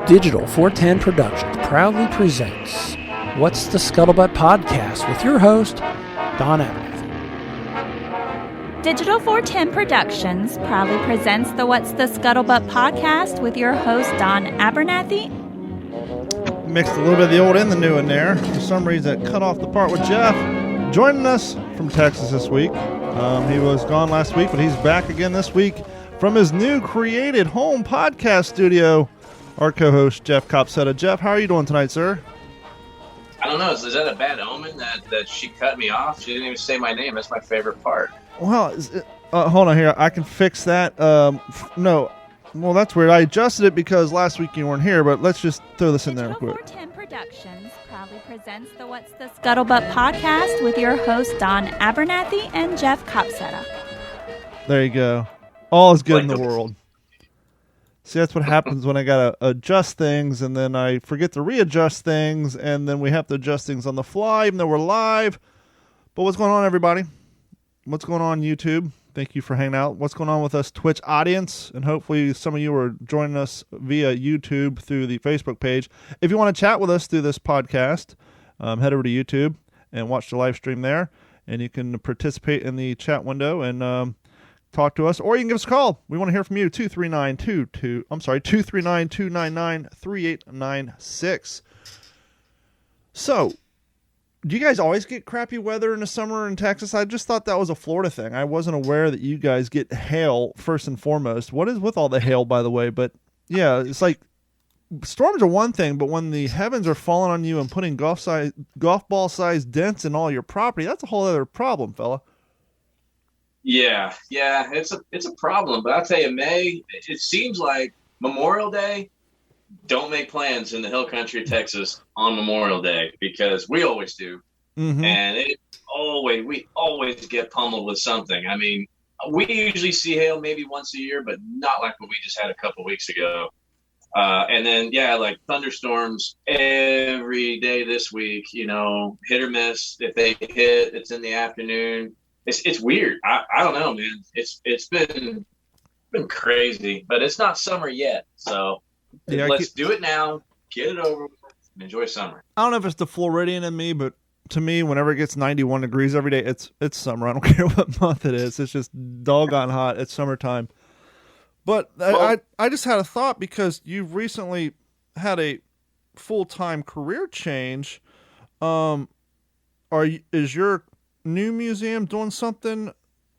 Digital 410 Productions proudly presents What's the Scuttlebutt Podcast with your host, Don Abernathy. Digital 410 Productions proudly presents the What's the Scuttlebutt Podcast with your host, Don Abernathy. Mixed a little bit of the old and the new in there. For some reason, cut off the part with Jeff. Joining us from Texas this week. He was gone last week, but he's back again this week from his new created home podcast studio. Our co-host, Jeff Copsetta. Jeff, how are you doing tonight, sir? I don't know. Is that a bad omen that she cut me off? She didn't even say my name. That's my favorite part. Well, hold on here. I can fix that. No. Well, that's weird. I adjusted it because last week you weren't here, but let's just throw this in there real quick. Digital 410 Productions proudly presents the What's the Scuttlebutt Podcast with your host, Don Abernathy and Jeff Copsetta. There you go. All is good in the world. See, that's what happens when I got to adjust things, and then I forget to readjust things, and then we have to adjust things on the fly, even though we're live. But what's going on, everybody? What's going on, YouTube? Thank you for hanging out. What's going on with us, Twitch audience? And hopefully some of you are joining us via YouTube through the Facebook page. If you want to chat with us through this podcast, head over to YouTube and watch the live stream there, and you can participate in the chat window and talk to us, or you can give us a call. We want to hear from you. 239-299-3896. So, do you guys always get crappy weather in the summer in Texas? I just thought that was a Florida thing. I wasn't aware that you guys get hail first and foremost. What is with all the hail, by the way? But yeah, it's like storms are one thing, but when the heavens are falling on you and putting golf ball sized dents in all your property, that's a whole other problem, fella. Yeah, it's a problem. But I'll tell you, May, it seems like Memorial Day, don't make plans in the hill country of Texas on Memorial Day, because we always do. Mm-hmm. And we always get pummeled with something. I mean, we usually see hail maybe once a year, but not like what we just had a couple weeks ago. And then, like thunderstorms every day this week, hit or miss. If they hit, it's in the afternoon. It's weird. I don't know, man. It's been crazy, but it's not summer yet. So let's do it now. Get it over with and enjoy summer. I don't know if it's the Floridian in me, but to me, whenever it gets 91 degrees every day, it's summer. I don't care what month it is. It's just doggone hot. It's summertime. But I just had a thought, because you've recently had a full-time career change. Is your new museum doing something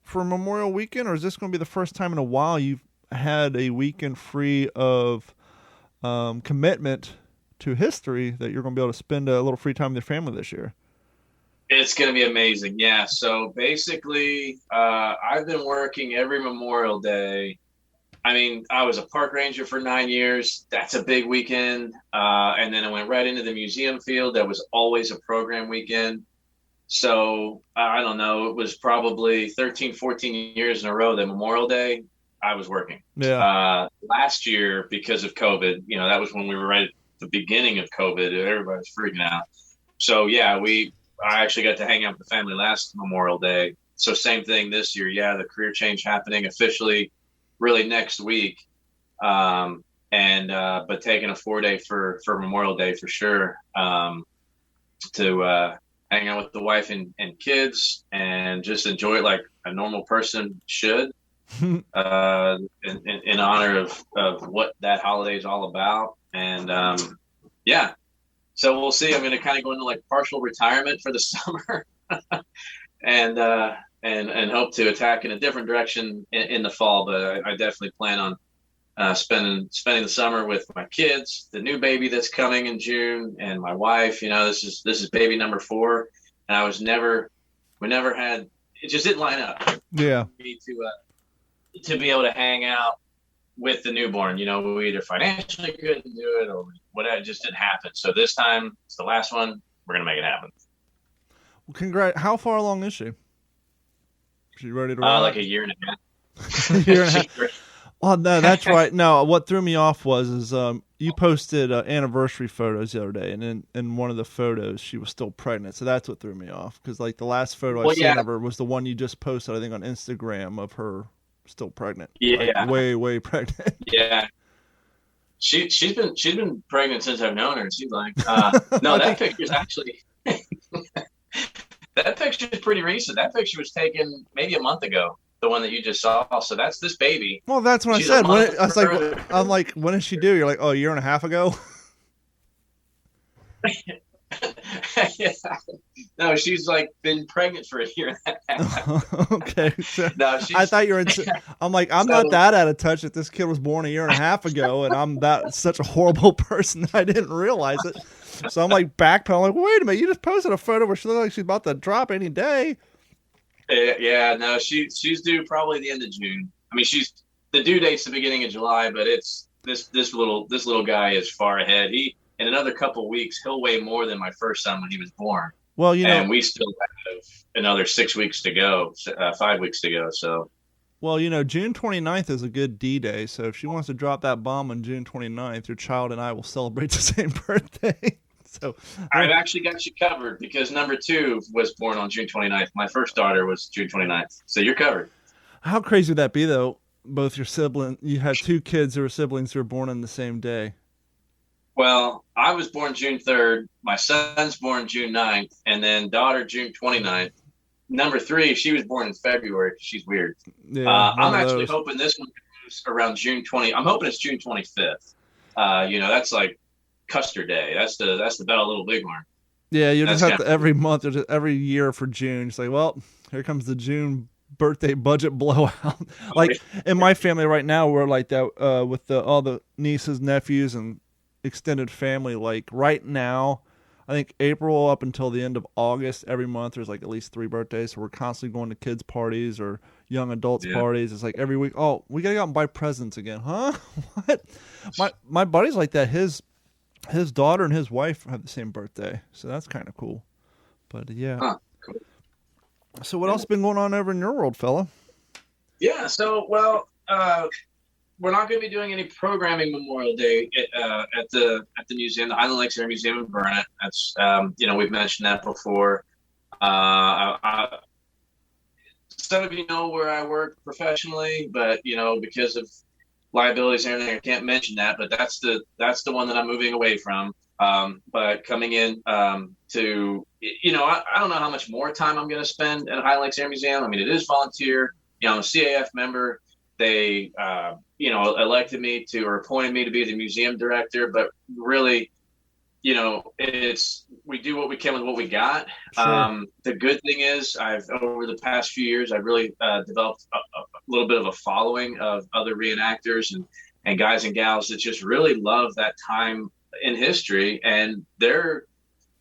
for Memorial Weekend, or is this going to be the first time in a while you've had a weekend free of commitment to history that you're going to be able to spend a little free time with your family this year? It's going to be amazing. Yeah. So basically, I've been working every Memorial Day. I mean, I was a park ranger for 9 years. That's a big weekend. And then I went right into the museum field. That was always a program weekend. So I don't know, it was probably 13, 14 years in a row that Memorial Day, I was working. Yeah. Last year, because of COVID, that was when we were right at the beginning of COVID. Everybody was freaking out. So I actually got to hang out with the family last Memorial Day. So same thing this year. Yeah, the career change happening officially really next week. But taking a 4-day for Memorial Day for sure. To hang out with the wife and kids and just enjoy it like a normal person should, in honor of what that holiday is all about. And so we'll see. I'm going to kind of go into like partial retirement for the summer and hope to attack in a different direction in the fall. But I definitely plan on spending the summer with my kids, the new baby that's coming in June, and my wife. This is baby number 4, and we never had, it just didn't line up. Yeah. For me to be able to hang out with the newborn. We either financially couldn't do it or whatever, it just didn't happen. So this time it's the last one. We're gonna make it happen. Well, congrats. How far along is she? Is she ready to roll? Like a year and a half. A year and a half. Oh, no, that's right. No, what threw me off was you posted anniversary photos the other day, and in one of the photos, she was still pregnant. So that's what threw me off, because like the last photo I seen of her was the one you just posted, I think, on Instagram of her still pregnant. Yeah. Like, way pregnant. Yeah. she's been pregnant since I've known her. And she's like, no, that picture's actually that picture's pretty recent. That picture was taken maybe a month ago. The one that you just saw. So that's this baby. Well, that's what She's I said. I'm like, when did she do? You're like, oh, a year and a half ago. Yeah. No, she's like been pregnant for a year and a half. Okay. So No, I thought you were. I'm like, I'm not that out of touch that this kid was born a year and a half ago, and I'm such a horrible person that I didn't realize it. So I'm like backpedaling. Like, wait a minute, you just posted a photo where she looks like she's about to drop any day. Yeah, no, she's due probably the end of June. I mean, the due date's the beginning of July, but it's this little guy is far ahead. In another couple of weeks, he'll weigh more than my first son when he was born. Well, and we still have another 6 weeks to go, 5 weeks to go. So, well, June 29th is a good D-Day. So if she wants to drop that bomb on June 29th, your child and I will celebrate the same birthday. So I've actually got you covered because number 2 was born on June 29th. My first daughter was June 29th. So you're covered. How crazy would that be, though? Both your siblings, you had 2 kids who were siblings who were born on the same day. Well, I was born June 3rd. My son's born June 9th, and then daughter June 29th. Number 3, she was born in February. She's weird. Yeah, I'm actually hoping this one goes around June 20. I'm hoping it's June 25th. That's like Custer Day. That's the Bella Little Bighorn. Yeah, you just have to every month or every year for June. It's like, well, here comes the June birthday budget blowout. Like in my family right now, we're like that with all the nieces, nephews, and extended family. Like right now, I think April up until the end of August, every month there's like at least 3 birthdays. So we're constantly going to kids' parties or young adults' parties. It's like every week, oh, we gotta go out and buy presents again, huh? What? My buddy's like that. His daughter and his wife have the same birthday, so that's kind of cool. But yeah. Huh, cool. So what else has been going on over in your world, fella? Yeah. So we're not going to be doing any programming Memorial Day at the museum, the Highland Lakes Air Museum in Burnet. That's we've mentioned that before. Some of you know where I work professionally, but because of liabilities and everything, I can't mention that. But that's the one that I'm moving away from. But coming in to I don't know how much more time I'm going to spend at Highland Lakes Air Museum. I mean, it is volunteer. I'm a CAF member. They, elected me to or appointed me to be the museum director, but really, we do what we can with what we got. Sure. The good thing is over the past few years, I've really developed a little bit of a following of other reenactors and guys and gals that just really love that time in history, and they're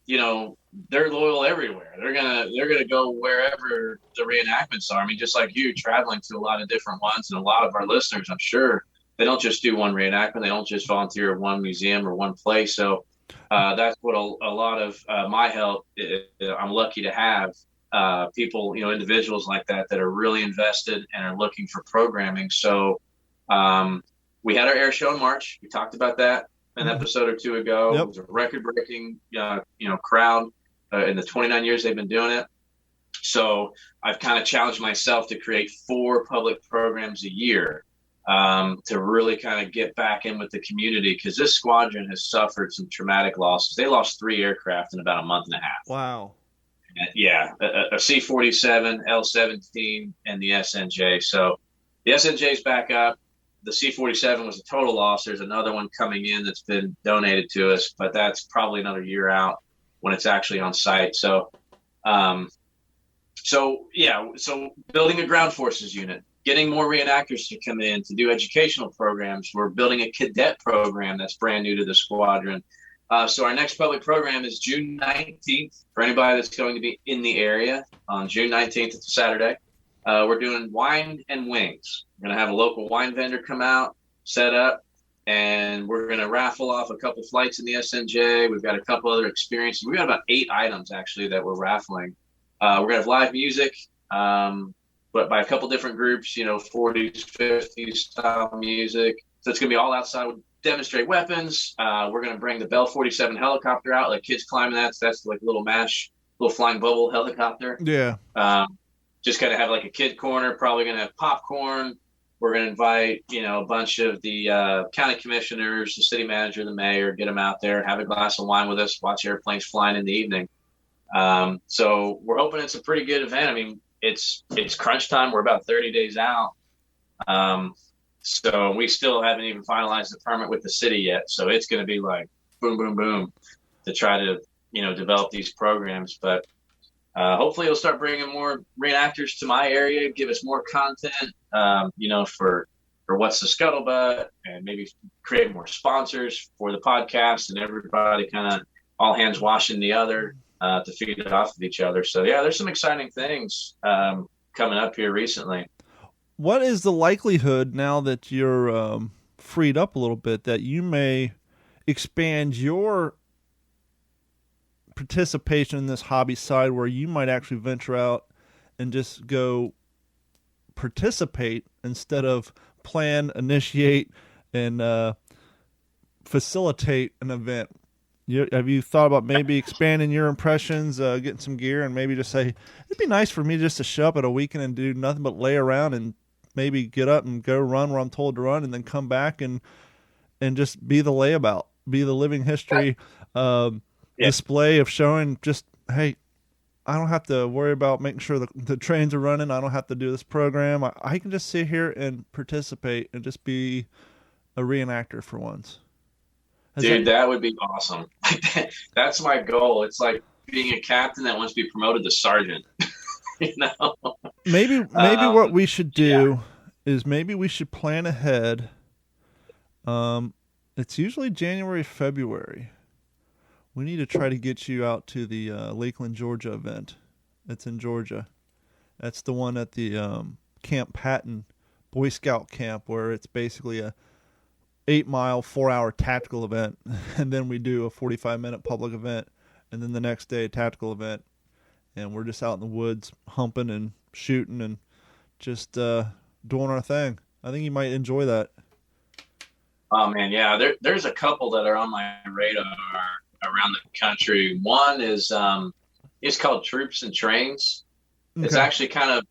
loyal everywhere. They're gonna go wherever the reenactments are. I mean, just like you, traveling to a lot of different ones, and a lot of our listeners, I'm sure, they don't just do one reenactment. They don't just volunteer at one museum or one place. So that's what a lot of my help. I'm lucky to have people, individuals like that are really invested and are looking for programming. So we had our air show in March. We talked about that an episode or 2 ago. Yep. It was a record-breaking, crowd in the 29 years they've been doing it. So I've kind of challenged myself to create 4 public programs a year to really kind of get back in with the community, because this squadron has suffered some traumatic losses. They lost 3 aircraft in about a month and a half. Wow. Yeah, a C-47, L-17, and the SNJ. So the SNJ's back up. The C-47 was a total loss. There's another one coming in that's been donated to us, but that's probably another year out when it's actually on site. So building a ground forces unit, getting more reenactors to come in to do educational programs. We're building a cadet program that's brand new to the squadron. So our next public program is June 19th for anybody that's going to be in the area on June 19th. It's a Saturday. We're doing wine and wings. We're going to have a local wine vendor come out, set up, and we're going to raffle off a couple flights in the SNJ. We've got a couple other experiences. We've got about 8 items, actually, that we're raffling. We're going to have live music, but by a couple different groups, 40s, 50s style music. So it's going to be all outside. We'll demonstrate weapons. We're going to bring the Bell 47 helicopter out, like kids climbing that. So that's like a little little flying bubble helicopter. Yeah. Just kind of have like a kid corner, probably going to have popcorn, we're going to invite, a bunch of the county commissioners, the city manager, the mayor, get them out there, have a glass of wine with us, watch airplanes flying in the evening. So we're hoping it's a pretty good event. I mean, it's crunch time. We're about 30 days out. So we still haven't even finalized the permit with the city yet. So it's going to be like boom, boom, boom to try to, develop these programs. But hopefully it'll start bringing more reenactors to my area, give us more content, for What's the Scuttlebutt, and maybe create more sponsors for the podcast, and everybody kind of all hands washing the other to feed it off of each other. So, yeah, there's some exciting things coming up here recently. What is the likelihood now that you're freed up a little bit that you may expand your participation in this hobby side where you might actually venture out and just go participate instead of plan, initiate, and facilitate an event? Have you thought about maybe expanding your impressions, getting some gear, and maybe just say, it'd be nice for me just to show up at a weekend and do nothing but lay around and maybe get up and go run where I'm told to run, and then come back and just be the layabout, be the living history display of showing just, hey, I don't have to worry about making sure the trains are running. I don't have to do this program. I can just sit here and participate and just be a reenactor for once. That would be awesome. That's my goal. It's like being a captain that wants to be promoted to sergeant. Maybe what we should do is maybe we should plan ahead. It's usually January, February. We need to try to get you out to the Lakeland, Georgia event. It's in Georgia. That's the one at the Camp Patton Boy Scout camp, where it's basically a 8-mile, 4-hour tactical event, and then we do a 45-minute public event, and then the next day a tactical event, and we're just out in the woods humping and shooting and just doing our thing. I think you might enjoy that. Oh man, yeah. There's a couple that are on my radar around the country. One is it's called Troops and Trains. Okay. It's actually kind of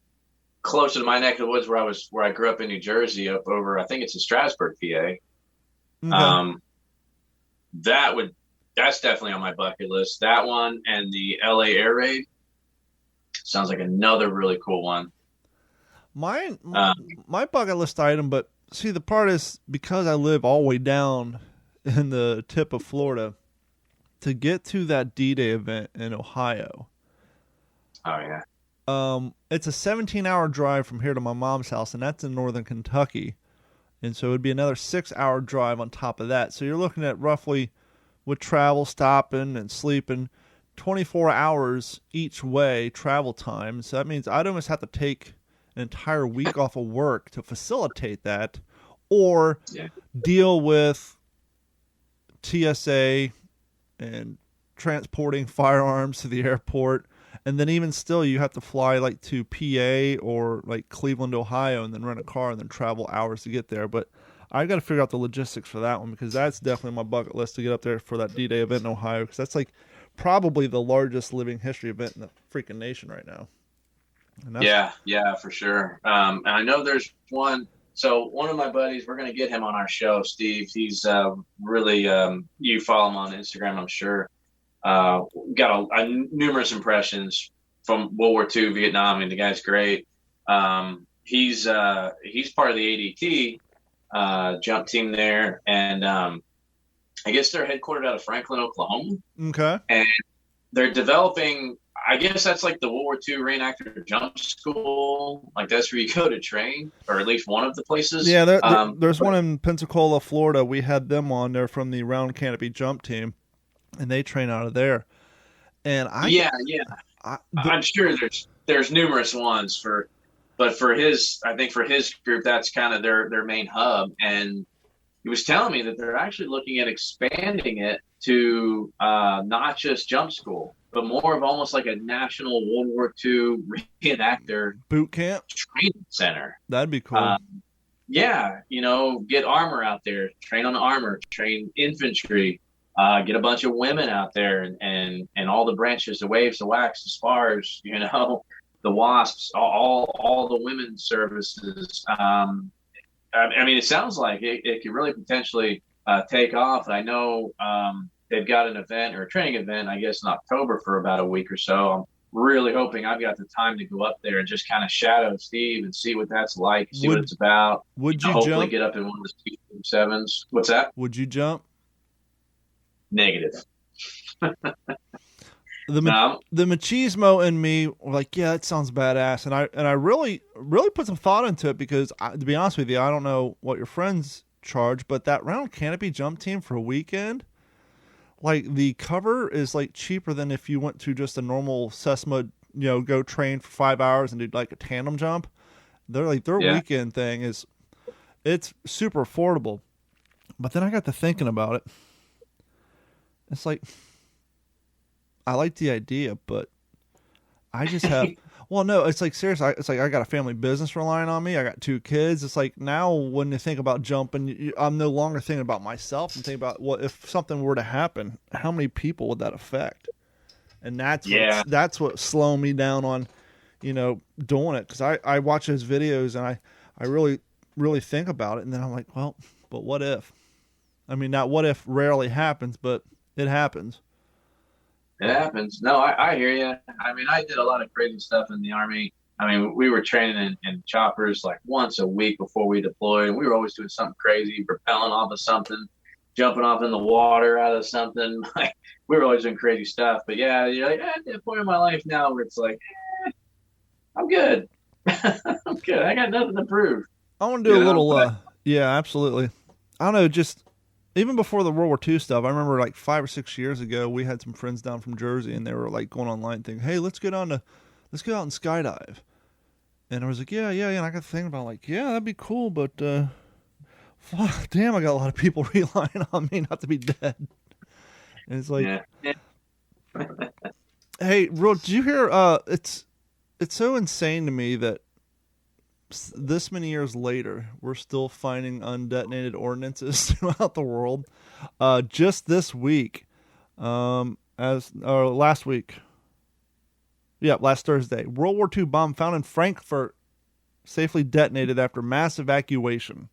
closer to my neck of the woods where I grew up in New Jersey, up over, I think it's in Strasburg, PA. Okay. That's definitely on my bucket list. That one and the LA Air Raid sounds like another really cool one. My bucket list item, but see, the part is, because I live all the way down in the tip of Florida, to get to that D-Day event in Ohio. Oh yeah. It's a 17-hour drive from here to my mom's house, and that's in northern Kentucky. And so it would be another 6-hour drive on top of that. So you're looking at roughly, with travel, stopping, and sleeping, 24 hours each way travel time. So that means I'd almost have to take an entire week off of work to facilitate that, or deal with TSA and transporting firearms to the airport. And then even still, you have to fly like to PA or like Cleveland, Ohio, and then rent a car and then travel hours to get there. But I got to figure out the logistics for that one, because that's definitely my bucket list to get up there for that D-Day event in Ohio, because that's like probably the largest living history event in the freaking nation right now. Yeah, for sure. And I know there's one. So one of my buddies, we're going to get him on our show, Steve. He's really, you follow him on Instagram, I'm sure. Got numerous impressions from World War II, Vietnam. I mean, the guy's great. He's part of the ADT jump team there, and I guess they're headquartered out of Franklin, Oklahoma. Okay. And they're developing, I guess that's like the World War II reenactor jump school. Like that's where you go to train, or at least one of the places. Yeah, there's one in Pensacola, Florida. We had them on there from the Round Canopy jump team, and they train out of there. And I'm sure there's numerous ones but for his group, that's kind of their main hub. And he was telling me that they're actually looking at expanding it to not just jump school, but more of almost like a national World War II reenactor boot camp training center. That'd be cool. Get armor out there, train on armor, train infantry, get a bunch of women out there and all the branches, the waves, the wax, the spars, the wasps, all the women's services. I mean, it sounds like it could really potentially take off. I know they've got an event or a training event, I guess, in October for about a week or so. I'm really hoping I've got the time to go up there and just kind of shadow Steve and see what that's like, see what it's about. Would you hopefully jump? Get up in one of the EP-87s. What's that? Would you jump? Negative. The machismo in me were like, yeah, that sounds badass, and I really put some thought into it because to be honest with you, I don't know what your friends charge, but that round canopy jump team for a weekend, like the cover is like cheaper than if you went to just a normal Cessna, go train for 5 hours and do like a tandem jump. They're like their weekend thing it's super affordable, but then I got to thinking about it. It's like, I like the idea, but I just have, well, no, it's like, seriously, it's like I got a family business relying on me. I got 2 kids. It's like now when you think about jumping, I'm no longer thinking about myself. I'm thinking about what if something were to happen, how many people would that affect? And that's what's slowing me down on, doing it. Cause I watch those videos and I really, really think about it. And then I'm like, well, but what if? I mean, not what if rarely happens, but it happens. It happens. No, I hear you. I mean, I did a lot of crazy stuff in the Army. I mean, we were training in choppers like once a week before we deployed, and we were always doing something crazy, rappelling off of something, jumping off in the water out of something. Like, we were always doing crazy stuff. But yeah, you're like, at the point in my life now where it's like, I'm good. I'm good. I got nothing to prove. I want to do a little, yeah, absolutely. I don't know, just even before the World War II stuff, I remember like 5 or 6 years ago, we had some friends down from Jersey, and they were like going online thinking, hey, let's go out and skydive. And I was like, yeah. And I got thinking about like, yeah, that'd be cool, but damn, I got a lot of people relying on me not to be dead. And it's like, hey, Real, did you hear? It's so insane to me that this many years later, we're still finding undetonated ordnances throughout the world. Just this week, last Thursday, World War II bomb found in Frankfurt safely detonated after mass evacuation.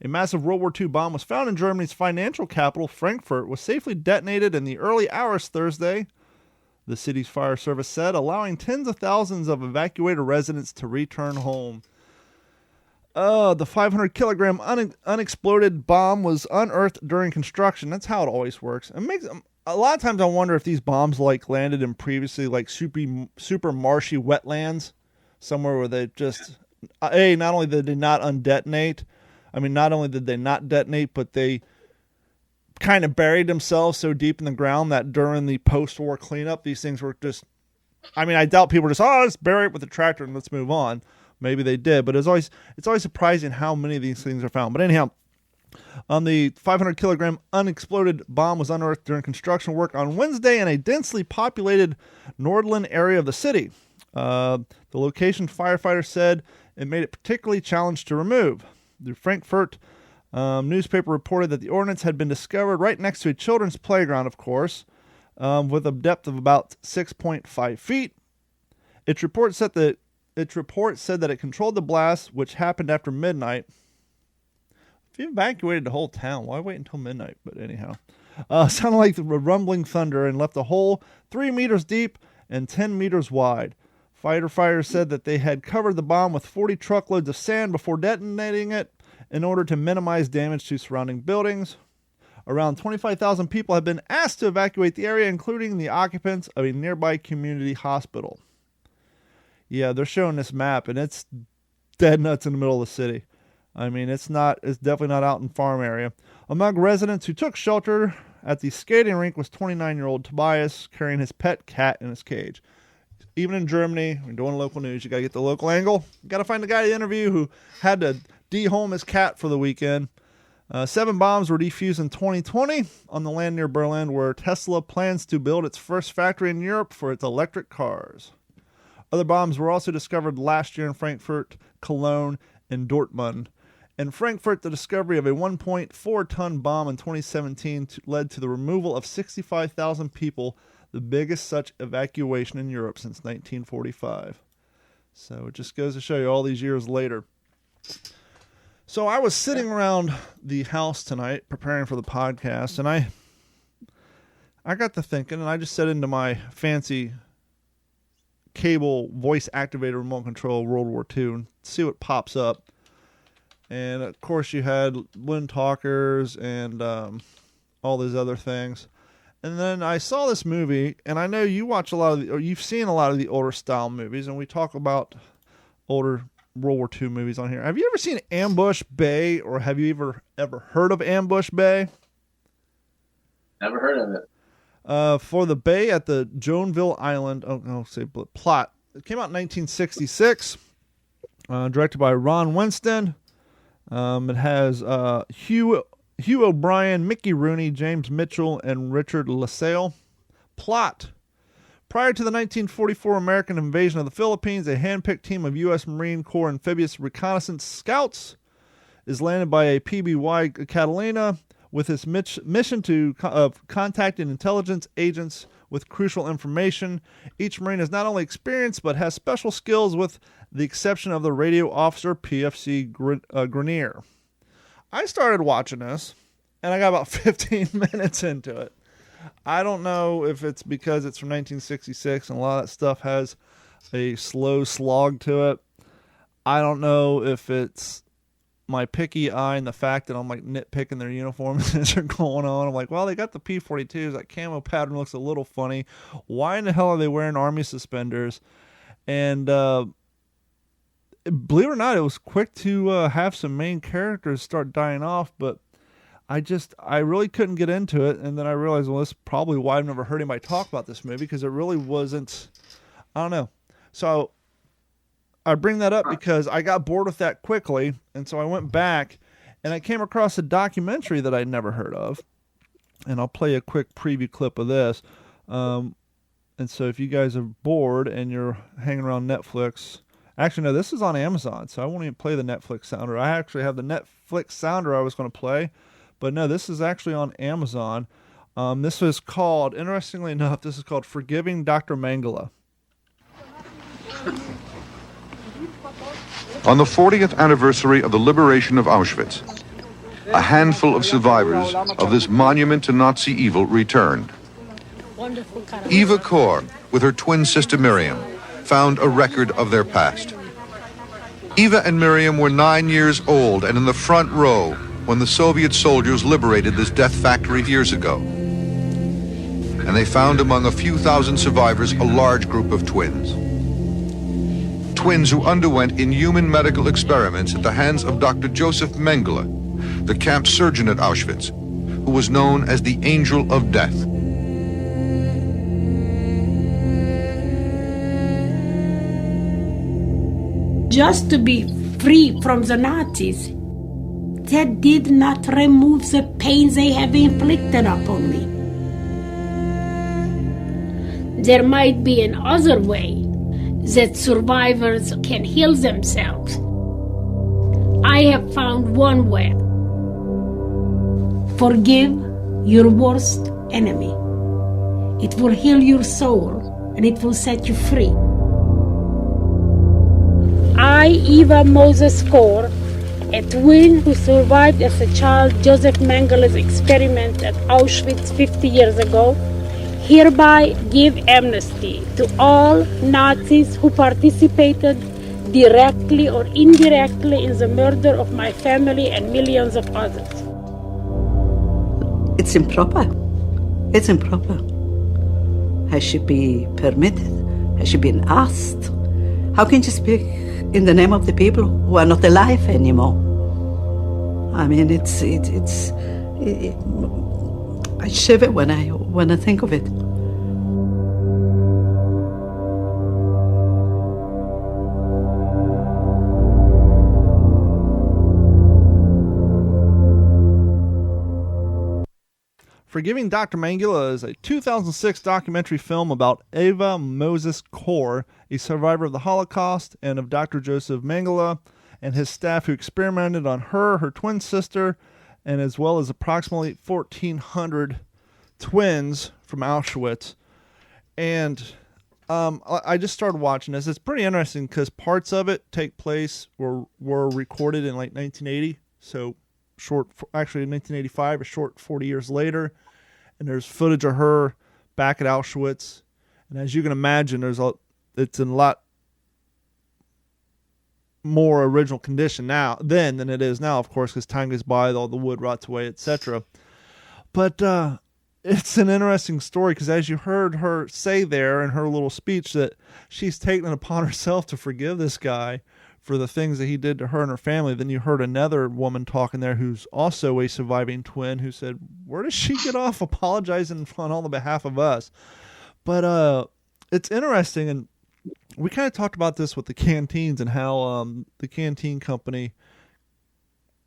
A massive World War II bomb was found in Germany's financial capital, Frankfurt, was safely detonated in the early hours Thursday, the city's fire service said, allowing tens of thousands of evacuated residents to return home. The 500-kilogram unexploded bomb was unearthed during construction. That's how it always works. A lot of times I wonder if these bombs like landed in previously like super marshy wetlands, somewhere where they just not only did they not undetonate, not only did they not detonate, but they kind of buried themselves so deep in the ground that during the post-war cleanup, these things were just, I doubt people were just, let's bury it with a tractor and let's move on. Maybe they did, but it's always surprising how many of these things are found. But anyhow, the 500-kilogram unexploded bomb was unearthed during construction work on Wednesday in a densely populated Nordland area of the city. The location, firefighters said, it made it particularly challenging to remove. The Frankfurt newspaper reported that the ordnance had been discovered right next to a children's playground, of course, with a depth of about 6.5 feet. Its report said that it controlled the blast, which happened after midnight. If you evacuated the whole town, why wait until midnight? But anyhow, sounded like the rumbling thunder and left a hole 3 meters deep and 10 meters wide. Firefighters said that they had covered the bomb with 40 truckloads of sand before detonating it in order to minimize damage to surrounding buildings. Around 25,000 people have been asked to evacuate the area, including the occupants of a nearby community hospital. Yeah, they're showing this map, and it's dead nuts in the middle of the city. It's definitely not out in farm area. Among residents who took shelter at the skating rink was 29-year-old Tobias carrying his pet cat in his cage. Even in Germany, when doing local news, you got to get the local angle. You got to find the guy to interview who had to dehome his cat for the weekend. 7 bombs were defused in 2020 on the land near Berlin, where Tesla plans to build its first factory in Europe for its electric cars. Other bombs were also discovered last year in Frankfurt, Cologne, and Dortmund. In Frankfurt, the discovery of a 1.4-ton bomb in 2017 led to the removal of 65,000 people, the biggest such evacuation in Europe since 1945. So it just goes to show you all these years later. So I was sitting around the house tonight preparing for the podcast, and I got to thinking, and I just set into my fancy cable voice-activated remote control World War II and see what pops up. And, of course, you had Wind Talkers and all these other things. And then I saw this movie, and I know you watch a lot of or you've seen a lot of the older style movies, and we talk about older World War II movies on here. Have you ever seen Ambush Bay, or have you ever heard of Ambush Bay? Never heard of it. For the bay at the Joinville Island, plot. It came out in 1966, directed by Ron Winston. It has Hugh O'Brien, Mickey Rooney, James Mitchell, and Richard LaSalle. Plot. Prior to the 1944 American invasion of the Philippines, a hand-picked team of U.S. Marine Corps amphibious reconnaissance scouts is landed by a PBY Catalina with its mission to contact intelligence agents with crucial information. Each Marine is not only experienced, but has special skills with the exception of the radio officer, PFC Grenier. I started watching this, and I got about 15 minutes into it. I don't know if it's because it's from 1966 and a lot of that stuff has a slow slog to it. I don't know if it's my picky eye and the fact that I'm like nitpicking their uniforms as they're going on. I'm like, well, they got the P-42s. That camo pattern looks a little funny. Why in the hell are they wearing army suspenders? And believe it or not, it was quick to have some main characters start dying off, but I really couldn't get into it, and then I realized, well, this is probably why I've never heard anybody talk about this movie, because it really wasn't, I don't know. So I bring that up because I got bored with that quickly, and so I went back, and I came across a documentary that I'd never heard of, and I'll play a quick preview clip of this. And so if you guys are bored and you're hanging around Netflix, actually, no, this is on Amazon, so I won't even play the Netflix sounder. I actually have the Netflix sounder I was going to play. But no, this is actually on Amazon. This is called, interestingly enough, this is called Forgiving Dr. Mengele. On the 40th anniversary of the liberation of Auschwitz, a handful of survivors of this monument to Nazi evil returned. Eva Kor, with her twin sister Miriam, found a record of their past. Eva and Miriam were 9 years old and in the front row when the Soviet soldiers liberated this death factory years ago. And they found among a few thousand survivors a large group of twins. Twins who underwent inhuman medical experiments at the hands of Dr. Joseph Mengele, the camp surgeon at Auschwitz, who was known as the Angel of Death. Just to be free from the Nazis, that did not remove the pain they have inflicted upon me. There might be another way that survivors can heal themselves. I have found one way. Forgive your worst enemy. It will heal your soul and it will set you free. I, Eva Moses Kor, a twin who survived as a child Joseph Mengele's experiment at Auschwitz 50 years ago, hereby give amnesty to all Nazis who participated directly or indirectly in the murder of my family and millions of others. It's improper. It's improper. I should be permitted. I should be asked. How can you speak in the name of the people who are not alive anymore? I mean, I shiver when I think of it. Forgiving Dr. Mengele is a 2006 documentary film about Eva Moses Kor, a survivor of the Holocaust, and of Dr. Joseph Mengele and his staff who experimented on her twin sister, and as well as approximately 1,400 twins from Auschwitz. And I just started watching this. It's pretty interesting because parts of it take place were recorded in like 1980. So actually 1985, a short 40 years later. And there's footage of her back at Auschwitz. And as you can imagine, it's in a lot more original condition then than it is now, of course, because time goes by, all the wood rots away, etc. But it's an interesting story because as you heard her say there in her little speech that she's taken it upon herself to forgive this guy for the things that he did to her and her family. Then you heard another woman talking there who's also a surviving twin who said, where does she get off apologizing on all the behalf of us? But it's interesting, and we kind of talked about this with the canteens and how the canteen company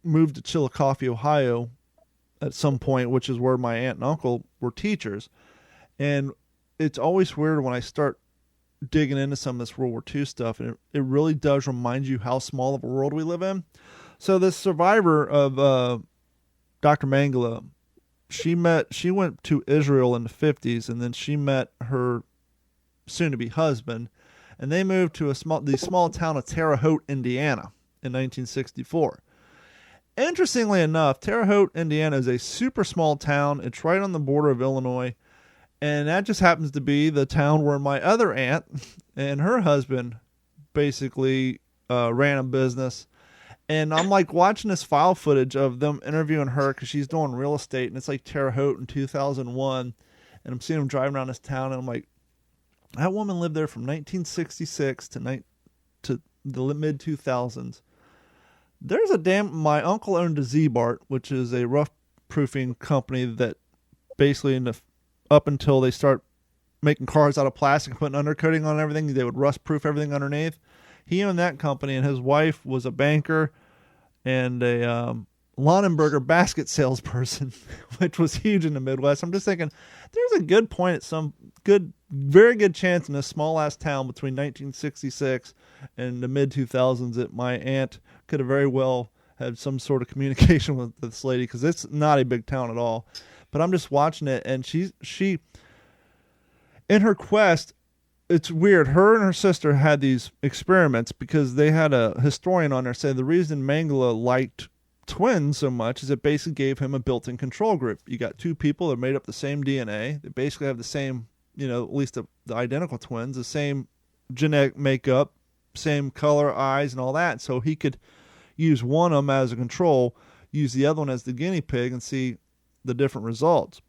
moved to Chillicothe, Ohio at some point, which is where my aunt and uncle were teachers. And it's always weird when I start digging into some of this World War II stuff, and it really does remind you how small of a world we live in. So this survivor of Dr. Mengele, she went to Israel in the 50s, and then she met her soon-to-be husband, and they moved to the small town of Terre Haute, Indiana in 1964. Interestingly enough, Terre Haute, Indiana is a super small town. It's right on the border of Illinois. And that just happens to be the town where my other aunt and her husband basically ran a business. And I'm like watching this file footage of them interviewing her because she's doing real estate. And it's like Terre Haute in 2001. And I'm seeing them driving around this town. And I'm like, that woman lived there from 1966 to the mid 2000s. There's my uncle owned a Z-Bart, which is a rough proofing company that basically up until they start making cars out of plastic and putting undercoating on everything, they would rust proof everything underneath. He owned that company, and his wife was a banker and a Lonenberger basket salesperson, which was huge in the Midwest. I'm just thinking there's a good point at very good chance in this small ass town between 1966 and the mid 2000s that my aunt could have very well had some sort of communication with this lady, because it's not a big town at all. But I'm just watching it, and she in her quest, it's weird. Her and her sister had these experiments because they had a historian on there say the reason Mengele liked twins so much is it basically gave him a built-in control group. You got two people that made up the same DNA. They basically have the same, at least the identical twins, the same genetic makeup, same color, eyes, and all that. So he could use one of them as a control, use the other one as the guinea pig, and see the different results.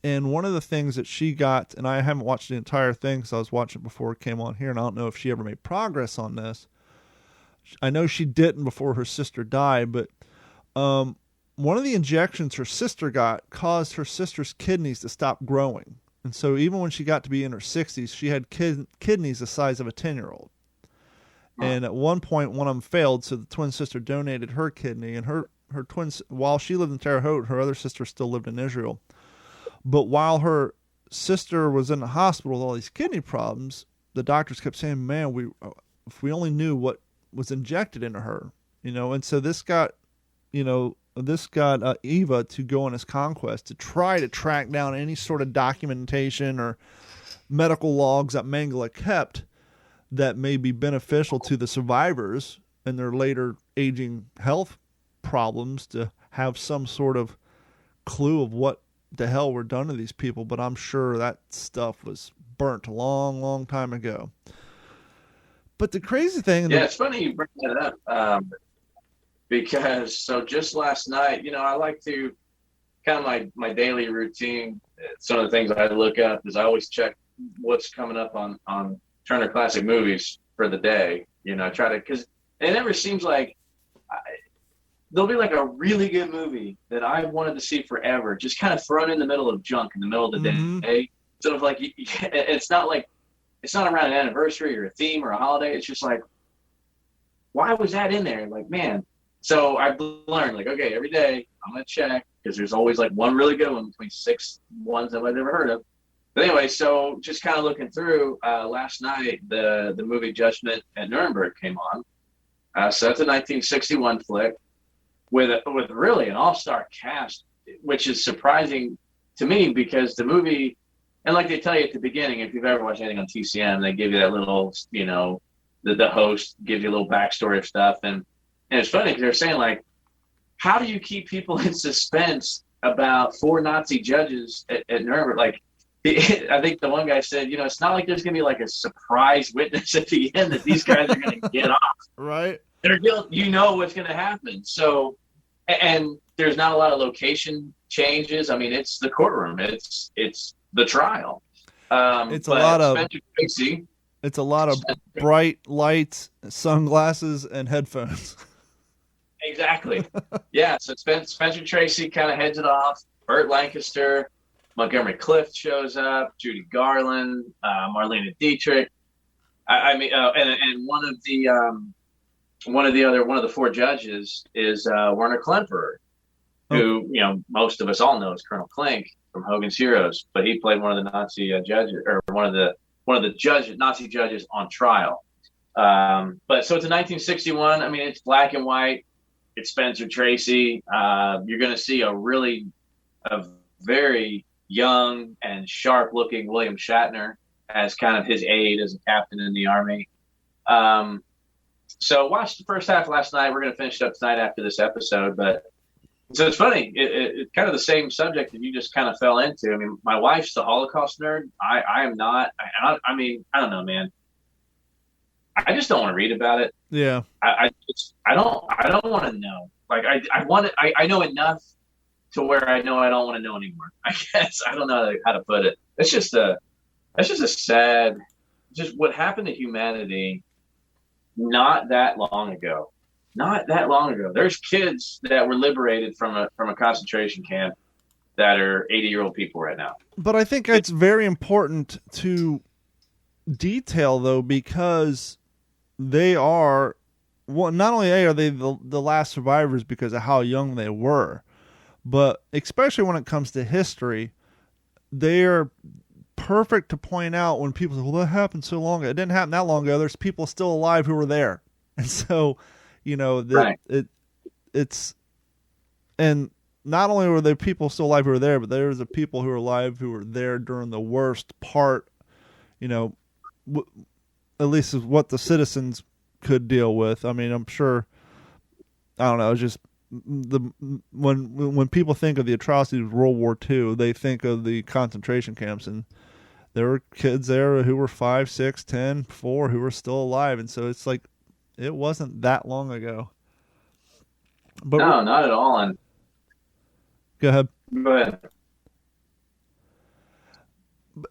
And one of the things that she got, and I haven't watched the entire thing because I was watching it before it came on here, and I don't know if she ever made progress on this. I know she didn't before her sister died, but one of the injections her sister got caused her sister's kidneys to stop growing. And so even when she got to be in her 60s, she had kidneys the size of a 10-year-old. And at one point, one of them failed, so the twin sister donated her kidney. And her twins, while she lived in Terre Haute, her other sister still lived in Israel. But while her sister was in the hospital with all these kidney problems, the doctors kept saying, man, if we only knew what was injected into her, And so this got Eva to go on his conquest to try to track down any sort of documentation or medical logs that Mengele kept that may be beneficial to the survivors and their later aging health problems, to have some sort of clue of what the hell were done to these people. But I'm sure that stuff was burnt a long, long time ago. But the crazy thing... it's funny you bring that up, because so just last night, I like to kind of my daily routine. Some of the things I look up is I always check what's coming up on Turner Classic Movies for the day. I try to, because it never seems like there'll be like a really good movie that I've wanted to see forever, just kind of thrown in the middle of junk in the middle of the day. Sort of like, it's not around an anniversary or a theme or a holiday. It's just like, why was that in there? Like, man. So I've learned, like, okay, every day I'm going to check, because there's always like one really good one between 6 ones that I've never heard of. But anyway, so just kind of looking through, last night, the movie Judgment at Nuremberg came on. So that's a 1961 flick with really an all-star cast, which is surprising to me because the movie And like they tell you at the beginning, if you've ever watched anything on TCM, they give you that little, the host gives you a little backstory of stuff. And it's funny because they're saying, like, how do you keep people in suspense about 4 Nazi judges at Nuremberg? Like, I think the one guy said, it's not like there's going to be like a surprise witness at the end that these guys are going to get off. Right. They're guilty. What's going to happen. So, and there's not a lot of location changes. I mean, it's the courtroom. It's the trial. It's a lot of Spencer Tracy. It's a lot of bright lights, sunglasses, and headphones. Exactly. Yeah. So Spencer Tracy kind of heads it off. Burt Lancaster, Montgomery Clift shows up. Judy Garland, Marlene Dietrich. And one of the 4 judges is Werner Klemperer, who most of us all know as Colonel Klink from Hogan's Heroes, but he played one of the Nazi judges, or one of the Nazi judges on trial. But so it's in 1961. I mean, it's black and white. It's Spencer Tracy. You're going to see a very young and sharp-looking William Shatner as kind of his aide as a captain in the Army. So watched the first half last night. We're going to finish it up tonight after this episode. But so it's funny. It's kind of the same subject that you just kind of fell into. I mean, my wife's the Holocaust nerd. I am not. I mean, I don't know, man. I just don't want to read about it. Yeah. I don't want to know. Like I know enough to where I know I don't want to know anymore. I guess I don't know how to put it. It's just a sad, just what happened to humanity not that long ago. There's kids that were liberated from a concentration camp that are 80-year-old people right now. But I think it's very important to detail, though, because they are, well, not only are they the last survivors because of how young they were, but especially when it comes to history, they're perfect to point out when people say, well, that happened so long ago. It didn't happen that long ago. There's people still alive who were there. And so, Right. it's, and not only were there people still alive who were there, but there's the people who were alive who were there during the worst part, at least is what the citizens could deal with. I mean, I'm sure, I don't know, it's just when people think of the atrocities of World War II, they think of the concentration camps, and there were kids there who were 5, 6, 10, 4 who were still alive. And so it's like, it wasn't that long ago. But no, not at all. And go ahead.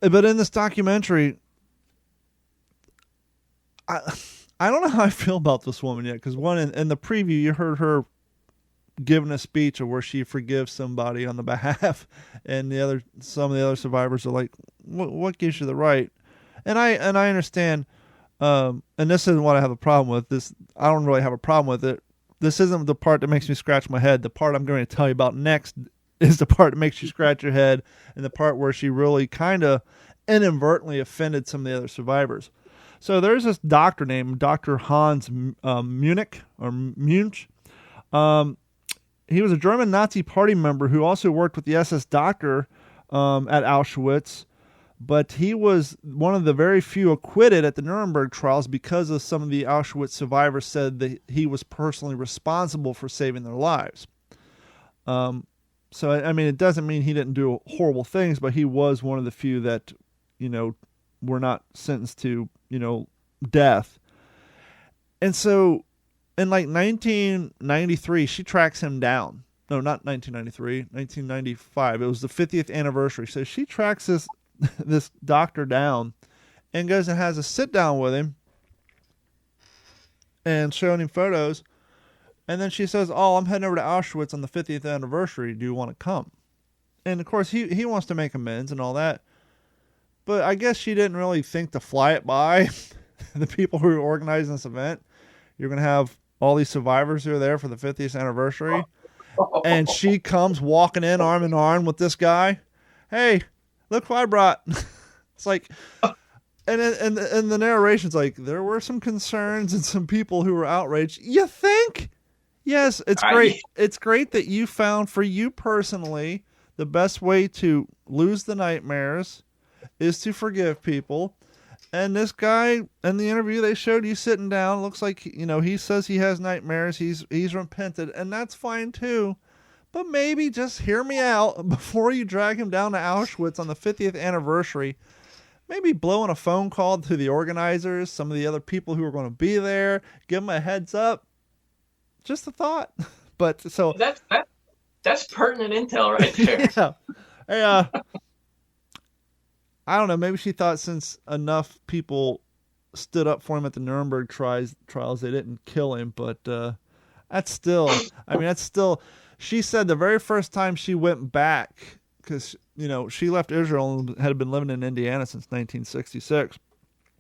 But in this documentary, I don't know how I feel about this woman yet, because one, in the preview, you heard her giving a speech of where she forgives somebody on the behalf, and some of the other survivors are like, what gives you the right? And I understand, and this isn't what I have a problem with. This, I don't really have a problem with it. This isn't the part that makes me scratch my head. The part I'm going to tell you about next is the part that makes you scratch your head, and the part where she really kind of inadvertently offended some of the other survivors. So there's this doctor named Dr. Hans Munch. He was a German Nazi party member who also worked with the SS Doctor at Auschwitz, but he was one of the very few acquitted at the Nuremberg trials because of some of the Auschwitz survivors said that he was personally responsible for saving their lives. So, I mean, it doesn't mean he didn't do horrible things, but he was one of the few that, were not sentenced to, death. And so in like 1993, she tracks him down. No, not 1993, 1995. It was the 50th anniversary. So she tracks this doctor down and goes and has a sit down with him and showing him photos. And then she says, oh, I'm heading over to Auschwitz on the 50th anniversary. Do you want to come? And of course he wants to make amends and all that. But I guess she didn't really think to fly it by the people who are organizing this event. You're going to have all these survivors who are there for the 50th anniversary. And she comes walking in arm in arm with this guy. Hey, look what I brought. It's like, and the narration's like, there were some concerns and some people who were outraged. You think? Yes, it's great. It's great that you found, for you personally, the best way to lose the nightmares is to forgive people. And this guy, in the interview, they showed you sitting down. Looks like, he says he has nightmares. He's repented, and that's fine too. But maybe just hear me out before you drag him down to Auschwitz on the 50th anniversary. Maybe blowing a phone call to the organizers, some of the other people who are going to be there, give them a heads up. Just a thought. But so that's pertinent intel right there. Yeah. Hey, I don't know. Maybe she thought since enough people stood up for him at the Nuremberg trials, they didn't kill him. But that's still. She said the very first time she went back, because she left Israel and had been living in Indiana since 1966.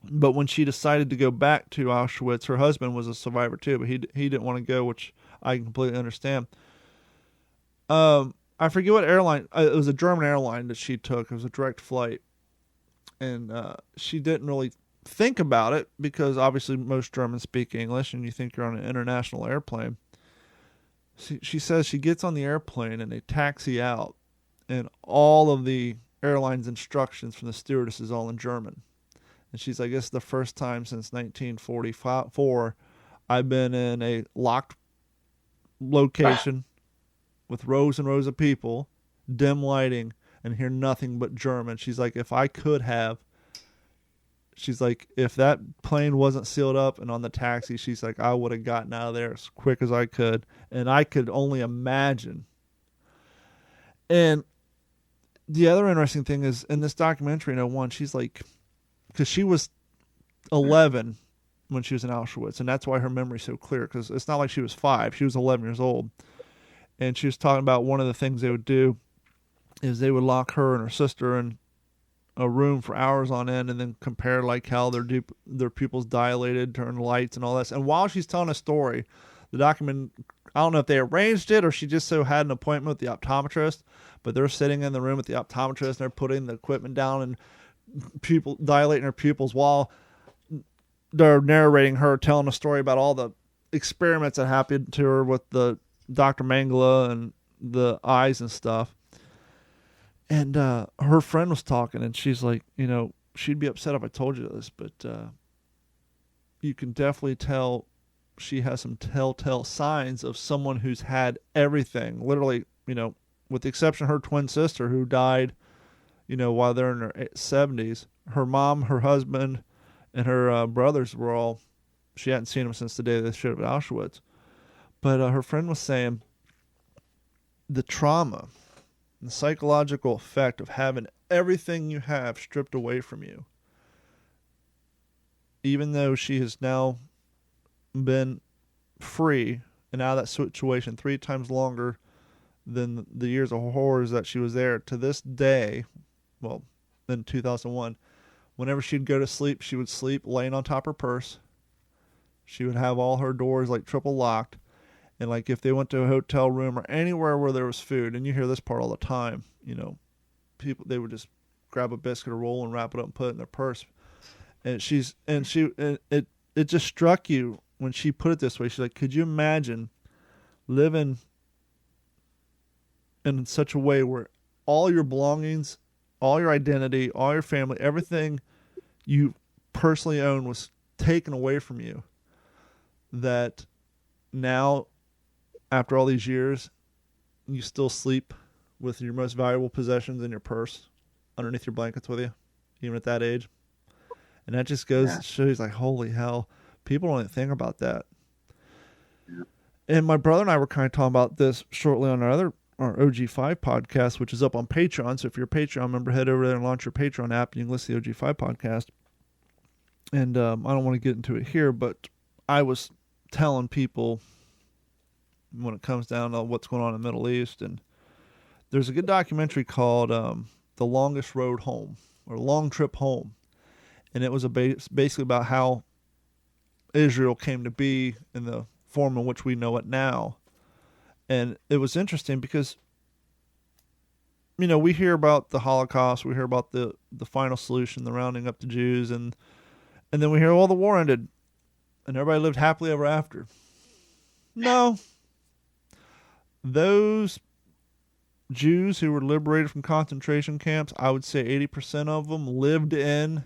But when she decided to go back to Auschwitz, her husband was a survivor too, but he didn't want to go, which I completely understand. I forget what airline. It was a German airline that she took. It was a direct flight. And she didn't really think about it because obviously most Germans speak English and you think you're on an international airplane. She says she gets on the airplane and they taxi out and all of the airline's instructions from the stewardess is all in German. And she's like, this is the first time since 1944 I've been in a locked location with rows and rows of people, dim lighting, and hear nothing but German. She's like, if that plane wasn't sealed up and on the taxi, she's like, I would have gotten out of there as quick as I could. And I could only imagine. And the other interesting thing is in this documentary, she's like, because she was 11 when she was in Auschwitz, and that's why her memory's so clear, because it's not like she was 5. She was 11 years old. And she was talking about one of the things they would do is they would lock her and her sister in a room for hours on end and then compare like how their pupils dilated, turn lights and all that. And while she's telling a story, the document, I don't know if they arranged it or she just so had an appointment with the optometrist, but they're sitting in the room with the optometrist and they're putting the equipment down and dilating her pupils while they're narrating her telling a story about all the experiments that happened to her with the Dr. Mengele and the eyes and stuff. And her friend was talking, and she's like, she'd be upset if I told you this, but you can definitely tell she has some telltale signs of someone who's had everything. Literally, with the exception of her twin sister who died, while they're in their 70s. Her mom, her husband, and her brothers were all, she hadn't seen them since the day they showed up at Auschwitz. But her friend was saying the trauma, the psychological effect of having everything you have stripped away from you, even though she has now been free and out of that situation 3 times longer than the years of horrors that she was there, to this day, well, in 2001, whenever she'd go to sleep, she would sleep laying on top of her purse. She would have all her doors like triple locked. And like if they went to a hotel room or anywhere where there was food, and you hear this part all the time, people, they would just grab a biscuit or roll and wrap it up and put it in their purse. And it just struck you when she put it this way. She's like, could you imagine living in such a way where all your belongings, all your identity, all your family, everything you personally own was taken away from you, that now, after all these years, you still sleep with your most valuable possessions in your purse underneath your blankets with you, even at that age. And that just goes to show you, like, holy hell, people don't even think about that. Yeah. And my brother and I were kind of talking about this shortly on our OG5 podcast, which is up on Patreon. So if you're a Patreon member, head over there and launch your Patreon app and you can listen to the OG5 podcast. And I don't want to get into it here, but I was telling people when it comes down to what's going on in the Middle East, and there's a good documentary called The Longest Road Home, or Long Trip Home, and it was basically about how Israel came to be in the form in which we know it now. And it was interesting because we hear about the Holocaust, we hear about the final solution, the rounding up the Jews, and then we hear, the war ended and everybody lived happily ever after. No. Those Jews who were liberated from concentration camps, I would say 80% of them lived in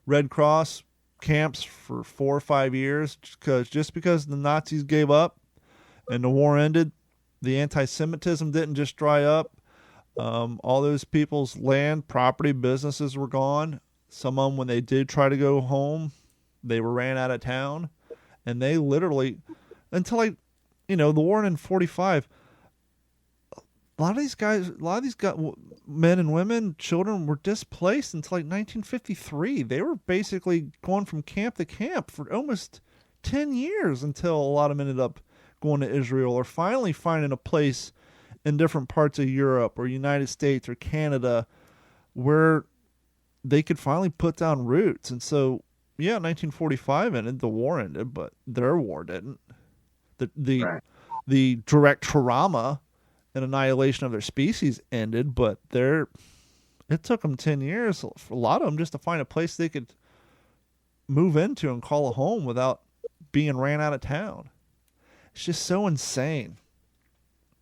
Red Cross camps for 4 or 5 years, just because the Nazis gave up and the war ended. The anti-Semitism didn't just dry up. All those people's land, property, businesses were gone. Some of them, when they did try to go home, they were ran out of town. And they literally, until the war in 45, a lot of these guys, men and women, children were displaced until 1953. They were basically going from camp to camp for almost 10 years until a lot of them ended up going to Israel or finally finding a place in different parts of Europe or United States or Canada where they could finally put down roots. And so, 1945 ended, the war ended, but their war didn't. The direct trauma and annihilation of their species ended, but it took them 10 years for a lot of them just to find a place they could move into and call a home without being ran out of town. It's just so insane.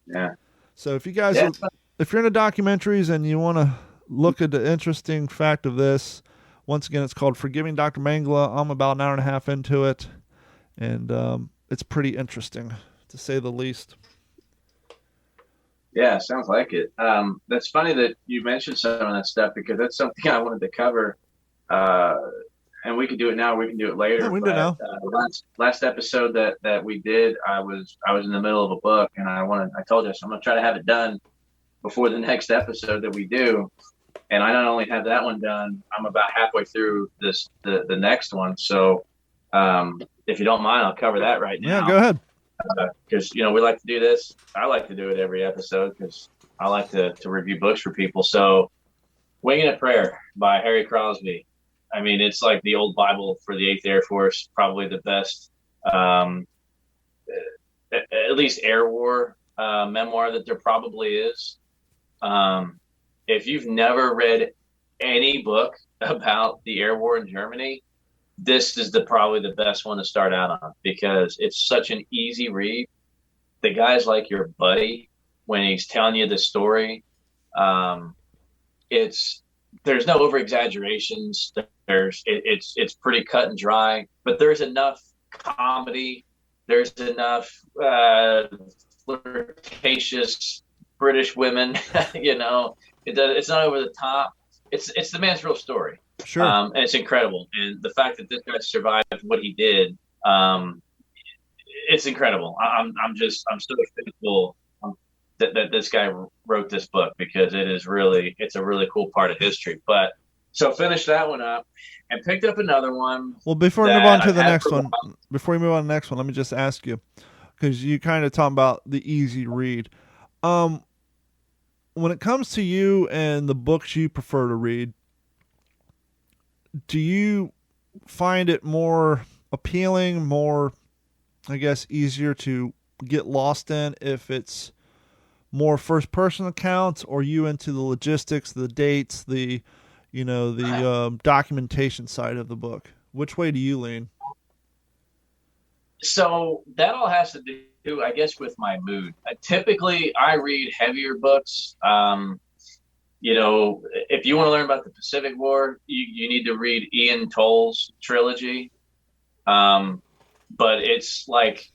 Yeah. So if you guys, if you're into documentaries and you want to look at the interesting fact of this, once again, it's called Forgiving Dr. Mengele. I'm about an hour and a half into it, and it's pretty interesting, to say the least. Yeah, sounds like it. That's funny that you mentioned some of that stuff, because that's something I wanted to cover. And we can do it now, or we can do it later. Yeah, we can do it now. Last episode that we did, I was in the middle of a book, and I told you, so I'm going to try to have it done before the next episode that we do. And I not only have that one done, I'm about halfway through the next one. So if you don't mind, I'll cover that right now. Yeah, go ahead. Because we like to do this. I like to do it every episode because I like to review books for people. So, Winging a Prayer by Harry Crosby. I mean, it's like the old Bible for the 8th Air Force. Probably the best, at least air war memoir that there probably is. If you've never read any book about the air war in Germany, this is probably the best one to start out on, because it's such an easy read. The guy's like your buddy when he's telling you the story. There's no over exaggerations. It's pretty cut and dry, but there's enough comedy. There's enough flirtatious British women. It's not over the top. It's the man's real story. Sure. And it's incredible. And the fact that this guy survived what he did, it's incredible. I'm so thankful that this guy wrote this book, because it's a really cool part of history. But so finished that one up and picked up another one. Well, before we move on to the next one, let me just ask you, because you kind of talking about the easy read. When it comes to you and the books you prefer to read, do you find it more appealing, more, I guess, easier to get lost in if it's more first-person accounts, or you into the logistics, the dates, the documentation side of the book? Which way do you lean? So that all has to do, I guess, with my mood. Typically, I read heavier books. If you want to learn about the Pacific War, you need to read Ian Toll's trilogy. But it's like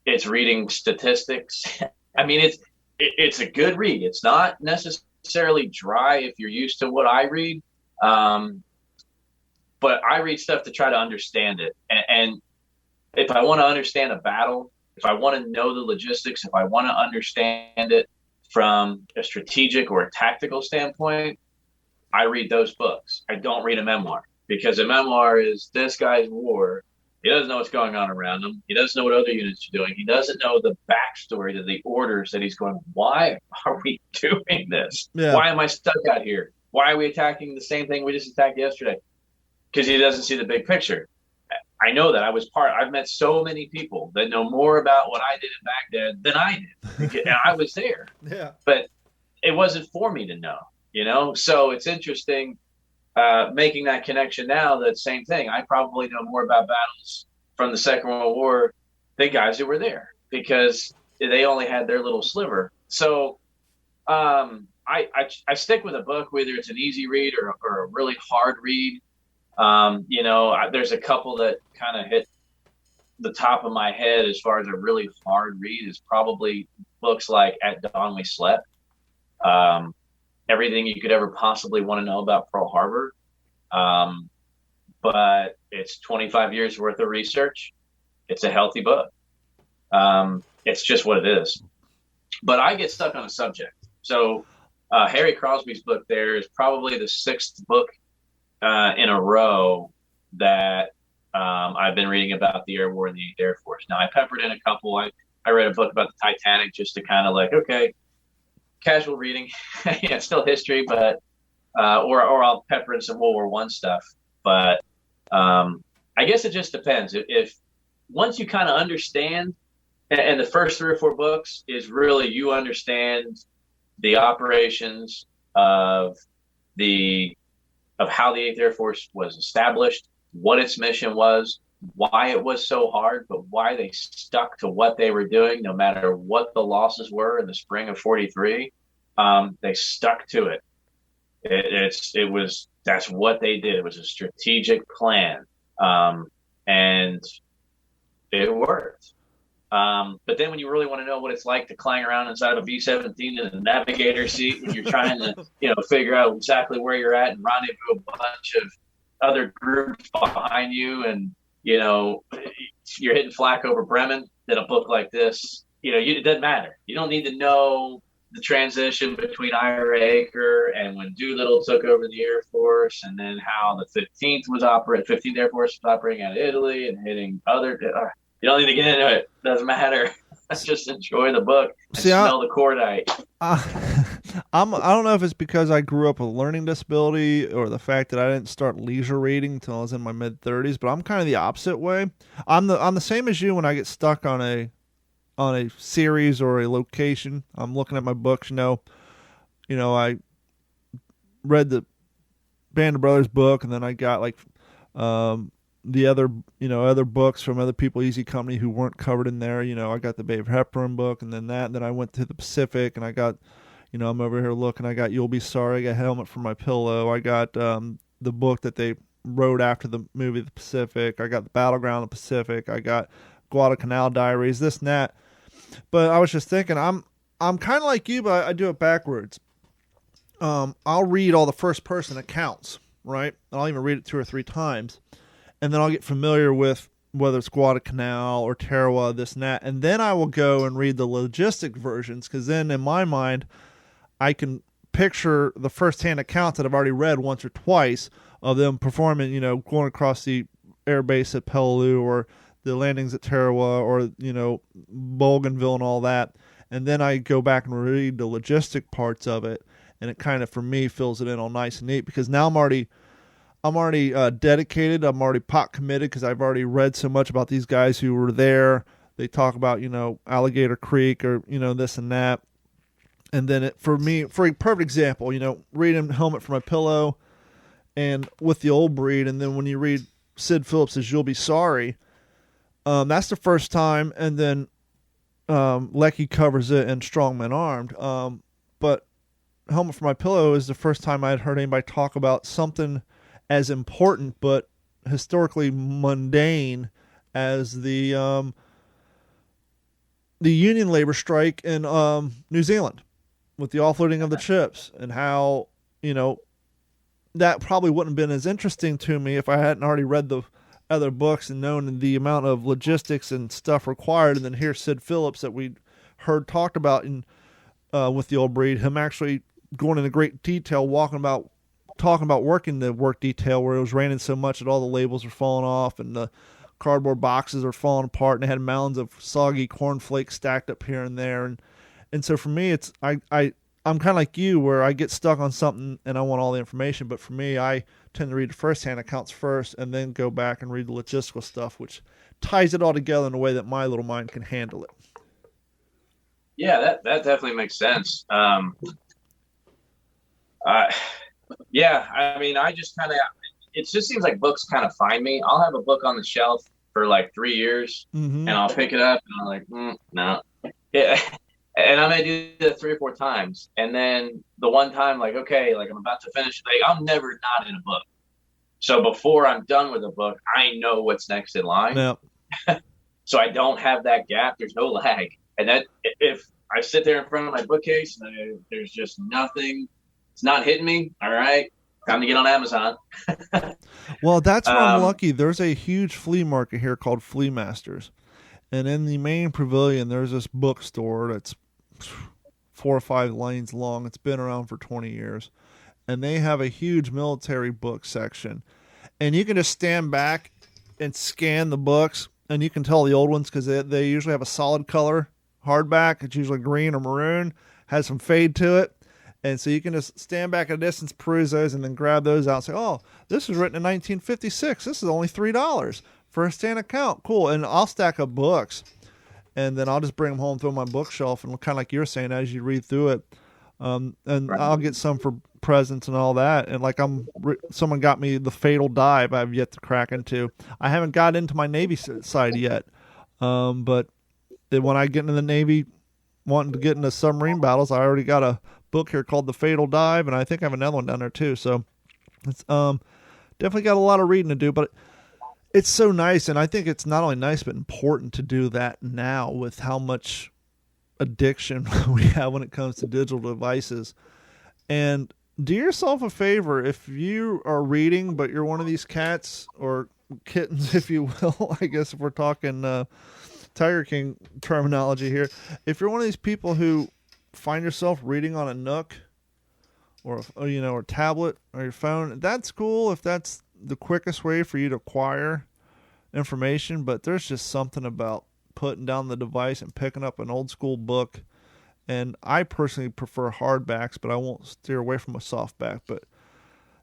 it's reading statistics. I mean, it's a good read. It's not necessarily dry if you're used to what I read. But I read stuff to try to understand it. And if I want to understand a battle, if I want to know the logistics, if I want to understand it from a strategic or a tactical standpoint, I read those books. I don't read a memoir, because a memoir is this guy's war. He doesn't know what's going on around him. He doesn't know what other units are doing. He doesn't know the backstory to the orders that he's going, why are we doing this? Yeah. Why am I stuck out here? Why are we attacking the same thing we just attacked yesterday? Because he doesn't see the big picture. I know that. I've met so many people that know more about what I did in Baghdad than I did. And I was there. Yeah. But it wasn't for me to know, So it's interesting making that connection now. That same thing. I probably know more about battles from the Second World War than guys who were there, because they only had their little sliver. So I stick with a book, whether it's an easy read or a really hard read. There's a couple that kind of hit the top of my head as far as a really hard read is probably books like At Dawn We Slept, everything you could ever possibly want to know about Pearl Harbor. But it's 25 years worth of research. It's a healthy book. It's just what it is. But I get stuck on a subject. So Harry Crosby's book there is probably the sixth book in a row that I've been reading about the Air War and the 8th Air Force. Now, I peppered in a couple. I read a book about the Titanic just to kind of like, okay, casual reading. Yeah, it's still history, but or I'll pepper in some World War I stuff. But I guess it just depends. If once you kind of understand, and the first 3 or 4 books is really you understand the operations of how the 8th Air Force was established, what its mission was, why it was so hard, but why they stuck to what they were doing, no matter what the losses were in the spring of 43. They stuck to it. That's what they did. It was a strategic plan. And it worked. But then when you really want to know what it's like to climb around inside of a B-17 in a navigator seat, when you're trying to, figure out exactly where you're at and rendezvous a bunch of other groups behind you, and, you're hitting flak over Bremen, then a book like this, it doesn't matter. You don't need to know the transition between Ira Acre and when Doolittle took over the Air Force, and then how the 15th Air Force was operating out of Italy and hitting other. You don't need to get into it. Doesn't matter. Let's just enjoy the book and smell the cordite. I don't know if it's because I grew up with a learning disability or the fact that I didn't start leisure reading until I was in my mid-30s, but I'm kind of the opposite way. I'm the same as you when I get stuck on a series or a location. I'm looking at my books, I read the Band of Brothers book, and then I got the other books from other people, Easy Company, who weren't covered in there. I got the Babe Hepburn book, and then that, and then I went to the Pacific, and I got, I'm over here looking, I got You'll Be Sorry, I got Helmet for My Pillow, I got the book that they wrote after the movie The Pacific, I got the Battleground of the Pacific, I got Guadalcanal Diaries, this and that. But I was just thinking, I'm kind of like you, but I do it backwards. I'll read all the first person accounts, right? I'll even read it 2 or 3 times. And then I'll get familiar with whether it's Guadalcanal or Tarawa, this and that. And then I will go and read the logistic versions, because then in my mind, I can picture the first-hand accounts that I've already read once or twice of them performing, going across the air base at Peleliu, or the landings at Tarawa, or, Bougainville and all that. And then I go back and read the logistic parts of it, and it kind of, for me, fills it in all nice and neat, because now I'm already dedicated. I'm already pot committed, because I've already read so much about these guys who were there. They talk about, Alligator Creek, or, this and that. And then for a perfect example, reading Helmet for My Pillow and With the Old Breed. And then when you read Sid Phillips's You'll Be Sorry, that's the first time. And then Lecky covers it in Strong Men Armed. But Helmet for My Pillow is the first time I'd heard anybody talk about something as important but historically mundane as the union labor strike in New Zealand with the offloading of the chips, and how that probably wouldn't have been as interesting to me if I hadn't already read the other books and known the amount of logistics and stuff required. And then here's Sid Phillips that we heard talked about in With the Old Breed, him actually going into great detail, talking about working the work detail where it was raining so much that all the labels were falling off and the cardboard boxes are falling apart, and they had mounds of soggy cornflakes stacked up here and there. And so for me, it's I'm kind of like you, where I get stuck on something and I want all the information. But for me, I tend to read the first-hand accounts first and then go back and read the logistical stuff, which ties it all together in a way that my little mind can handle it. Yeah, that definitely makes sense. Yeah, I mean, I just kind of, it just seems like books kind of find me. I'll have a book on the shelf for like 3 years, and I'll pick it up, and I'm like, no. Yeah. And I may do that 3 or 4 times. And then the one time, like, okay, like I'm about to finish, like I'm never not in a book. So before I'm done with a book, I know what's next in line. Yep. So I don't have that gap. There's no lag. And that if I sit there in front of my bookcase and there's just nothing, it's not hitting me. All right, time to get on Amazon. Well, that's where I'm lucky. There's a huge flea market here called Flea Masters. And in the main pavilion, there's this bookstore that's 4 or 5 lanes long. It's been around for 20 years. And they have a huge military book section. And you can just stand back and scan the books. And you can tell the old ones because they usually have a solid color hardback. It's usually green or maroon. Has some fade to it. And so you can just stand back at a distance, peruse those, and then grab those out and say, oh, this was written in 1956. This is only $3 for a stand account. Cool. And I'll stack up books. And then I'll just bring them home, throw them on my bookshelf. And kind of like you're saying, as you read through it, and right. I'll get some for presents and all that. And like someone got me The Fatal Dive I've yet to crack into. I haven't got into my Navy side yet. But when I get into the Navy, wanting to get into submarine battles, I already got a book here called The Fatal Dive, and I think I have another one down there too. So it's definitely got a lot of reading to do, but it's so nice. And I think it's not only nice, but important to do that now with how much addiction we have when it comes to digital devices. And do yourself a favor, if you are reading, but you're one of these cats or kittens, if you will, I guess if we're talking Tiger King terminology here, if you're one of these people who find yourself reading on a Nook or a tablet or your phone, that's cool if that's the quickest way for you to acquire information. But there's just something about putting down the device and picking up an old school book. And I personally prefer hardbacks, but I won't steer away from a softback. But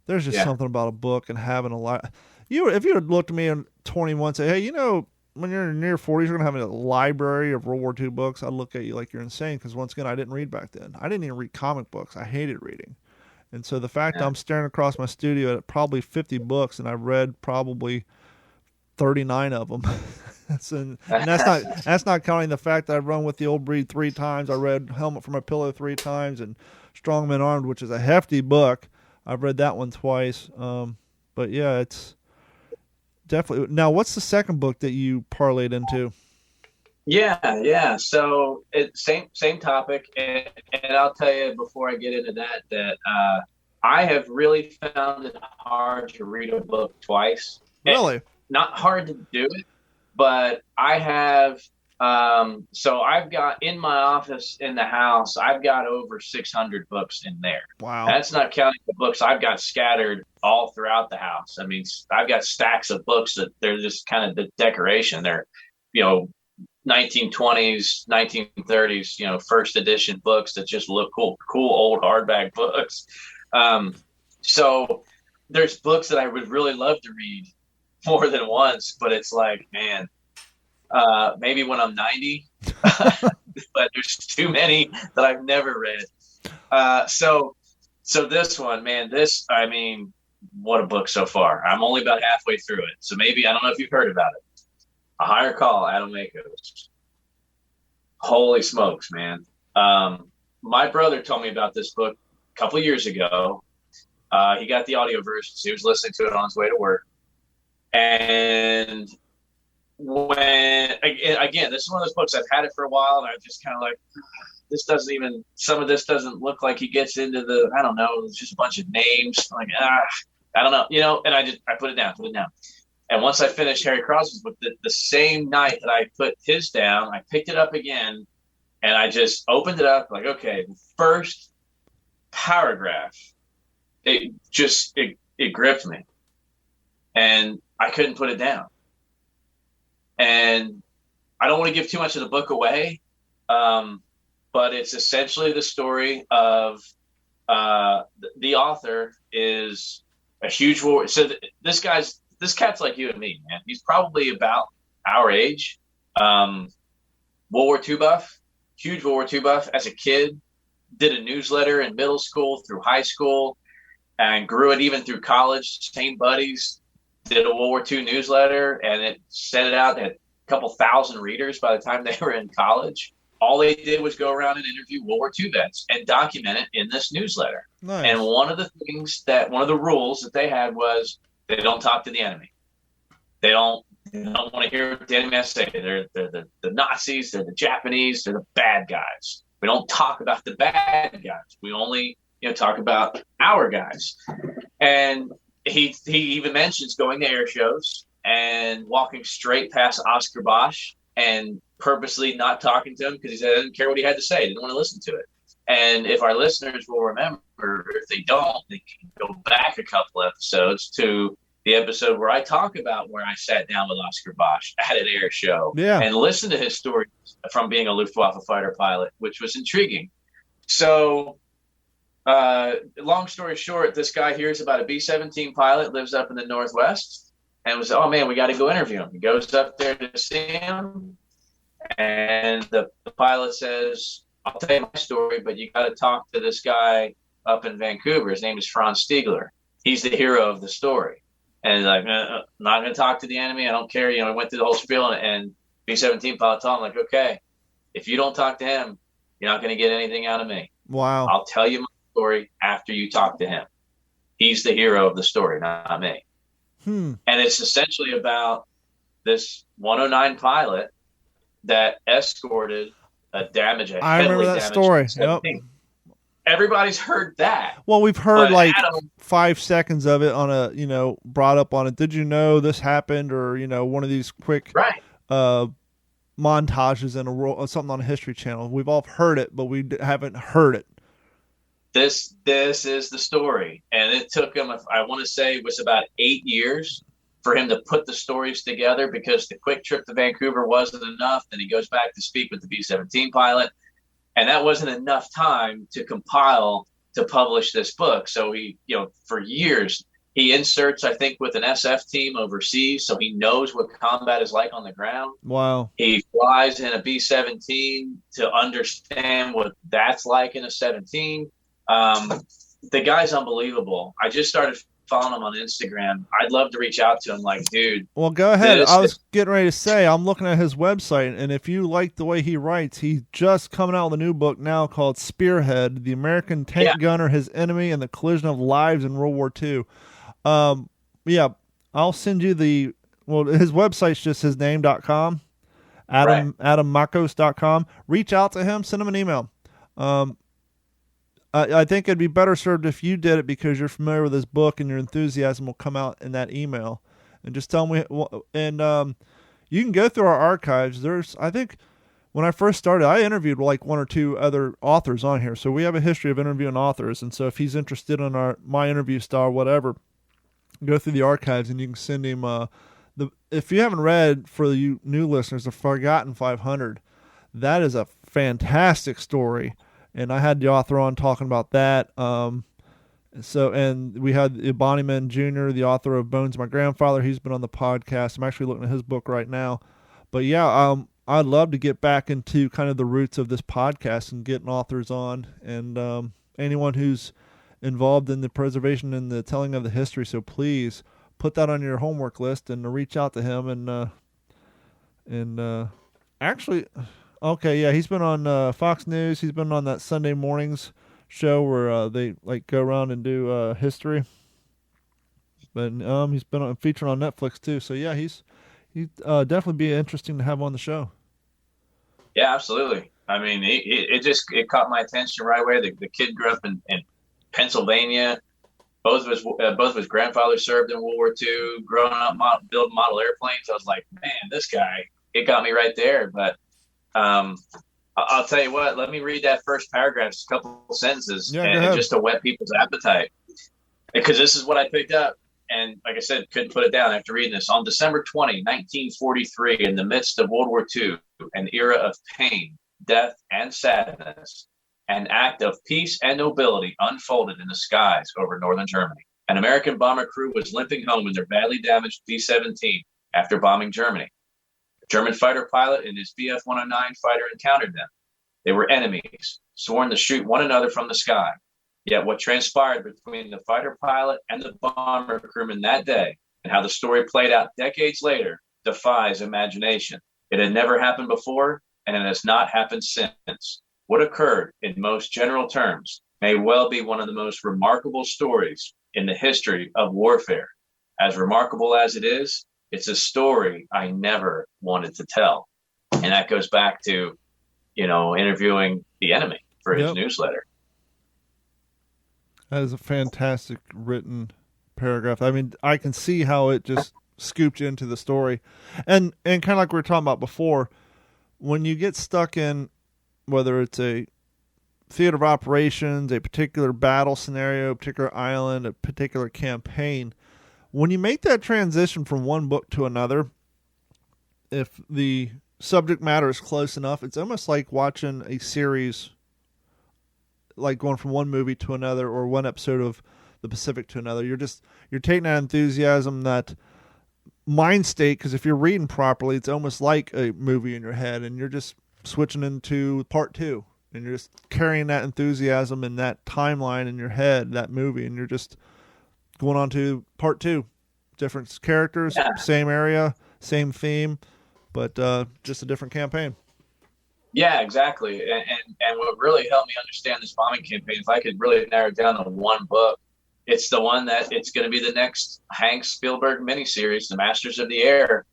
there's just something about a book and having a lot. If you had looked at me in 21 and say, hey, when you're in your 40s, you're going to have a library of World War II books, I'd look at you like you're insane because, once again, I didn't read back then. I didn't even read comic books. I hated reading. And so the fact that I'm staring across my studio at probably 50 books and I've read probably 39 of them. and that's not counting the fact that I've run with the Old Breed 3 times. I read Helmet for My Pillow 3 times, and Strong Men Armed, which is a hefty book. I've read that one twice. But yeah, it's definitely. Now, what's the second book that you parlayed into? Yeah. So it's same topic, and I'll tell you before I get into that I have really found it hard to read a book twice. Really? Not hard to do it, but I have. So I've got in my office in the house, I've got over 600 books in there. Wow. That's not counting the books I've got scattered all throughout the house. I mean, I've got stacks of books that they're just kind of the decoration. They're, 1920s, 1930s, first edition books that just look cool old hardback books. So there's books that I would really love to read more than once, but it's like, man, maybe when I'm 90, but there's too many that I've never read. So this one, man, what a book so far. I'm only about halfway through it. So maybe, I don't know if you've heard about it. A Higher Call, Adam Akos. Holy smokes, man. My brother told me about this book a couple of years ago. He got the audio version, so he was listening to it on his way to work. And again, this is one of those books, I've had it for a while, and I'm just kind of like, some of this doesn't look like he gets into I don't know, it's just a bunch of names. Like, I don't know, and I put it down. And once I finished Harry Crosby's book, the same night that I put his down, I picked it up again, and I just opened it up, like, okay, the first paragraph, it gripped me, and I couldn't put it down. And I don't want to give too much of the book away, but it's essentially the story of the author is a huge war. So this cat's like you and me, man. He's probably about our age. World War II buff, huge World War II buff. As a kid, did a newsletter in middle school through high school, and grew it even through college. Same buddies did a World War II newsletter, and it sent it out at a couple thousand readers by the time they were in college. all they did was go around and interview World War II vets and document it in this newsletter. Nice. And one of the rules that they had was they don't talk to the enemy. They don't want to hear what the enemy has to say. They're the Nazis, they're the Japanese, they're the bad guys. We don't talk about the bad guys. We only talk about our guys. And he even mentions going to air shows and walking straight past Oscar Bosch and purposely not talking to him because he said he didn't care what he had to say. He didn't want to listen to it. And if our listeners will remember, if they don't, they can go back a couple episodes to the episode where I talk about where I sat down with Oscar Bosch at an air show and listen to his story from being a Luftwaffe fighter pilot, which was intriguing. So long story short, this guy hears about a B-17 pilot, lives up in the Northwest, and was, oh man, we got to go interview him. He goes up there to see him, and the pilot says, I'll tell you my story, but you got to talk to this guy up in Vancouver. His name is Franz Stiegler. He's the hero of the story. And like, not going to talk to the enemy. I don't care. I went through the whole spiel, and B-17 pilot told him, like, okay, if you don't talk to him, you're not going to get anything out of me. Wow. I'll tell you my story after you talk to him. He's the hero of the story, not me. And it's essentially about this 109 pilot that escorted a I remember that story. Yep. Everybody's heard that. Well, we've heard 5 seconds of it on a, brought up on it. Did you know this happened? Or, one of these quick montages in something on a History Channel. We've all heard it, but we haven't heard it. This is the story. And it took him, I want to say it was about 8 years for him to put the stories together because the quick trip to Vancouver wasn't enough. Then he goes back to speak with the B-17 pilot. And that wasn't enough time to compile to publish this book. So he, for years, he inserts, I think, with an SF team overseas. So he knows what combat is like on the ground. Wow. He flies in a B-17 to understand what that's like in a 17. The guy's unbelievable. I just started following him on Instagram. I'd love to reach out to him like, dude. Well, go ahead. I was getting ready to say, I'm looking at his website, and if you like the way he writes, he's just coming out with a new book now called Spearhead, The American Tank Gunner, His Enemy, and the Collision of Lives in World War II. I'll send you his website's just his name.com, adammakos.com. Reach out to him, send him an email. I think it'd be better served if you did it because you're familiar with his book and your enthusiasm will come out in that email. And just tell me, you can go through our archives. I think when I first started, I interviewed like one or two other authors on here. So we have a history of interviewing authors. And so if he's interested in my interview style, whatever, go through the archives and you can send him, if you haven't read, for you new listeners, The Forgotten 500, that is a fantastic story. And I had the author on talking about that. And we had Bonnyman Jr., the author of Bones of My Grandfather. He's been on the podcast. I'm actually looking at his book right now. But yeah, I'd love to get back into kind of the roots of this podcast and getting authors on and anyone who's involved in the preservation and the telling of the history. So please put that on your homework list and reach out to him. And actually... Okay, yeah, he's been on Fox News. He's been on that Sunday mornings show where they go around and do history. But he's been featured on Netflix too. So yeah, he'd definitely be interesting to have on the show. Yeah, absolutely. I mean, it caught my attention right away. The kid grew up in Pennsylvania. Both of his grandfathers served in World War II. Growing up building model airplanes, I was like, man, this guy, it got me right there. But I'll tell you what, let me read that first paragraph, just a couple of sentences, and just to whet people's appetite. Because this is what I picked up. And like I said, couldn't put it down after reading this. On December 20, 1943, in the midst of World War II, an era of pain, death, and sadness, an act of peace and nobility unfolded in the skies over northern Germany. An American bomber crew was limping home in their badly damaged B-17 after bombing Germany. German fighter pilot and his Bf-109 fighter encountered them. They were enemies, sworn to shoot one another from the sky. Yet what transpired between the fighter pilot and the bomber crewman that day, and how the story played out decades later, defies imagination. It had never happened before, and it has not happened since. What occurred, in most general terms, may well be one of the most remarkable stories in the history of warfare. As remarkable as it is, it's a story I never wanted to tell. And that goes back to, interviewing the enemy for his newsletter. That is a fantastic written paragraph. I mean, I can see how it just scooped you into the story. And kind of like we were talking about before, when you get stuck in, whether it's a theater of operations, a particular battle scenario, a particular island, a particular campaign, when you make that transition from one book to another, if the subject matter is close enough, it's almost like watching a series, like going from one movie to another or one episode of The Pacific to another. You're taking that enthusiasm, that mind state, because if you're reading properly, it's almost like a movie in your head, and you're just switching into part two, and you're just carrying that enthusiasm and that timeline in your head, that movie, and you're just going on to part two. Different characters, same area, same theme, but just a different campaign. Yeah, exactly. And what really helped me understand this bombing campaign, if I could really narrow it down to one book, it's the one that it's going to be the next Hank Spielberg miniseries, The Masters of the Air.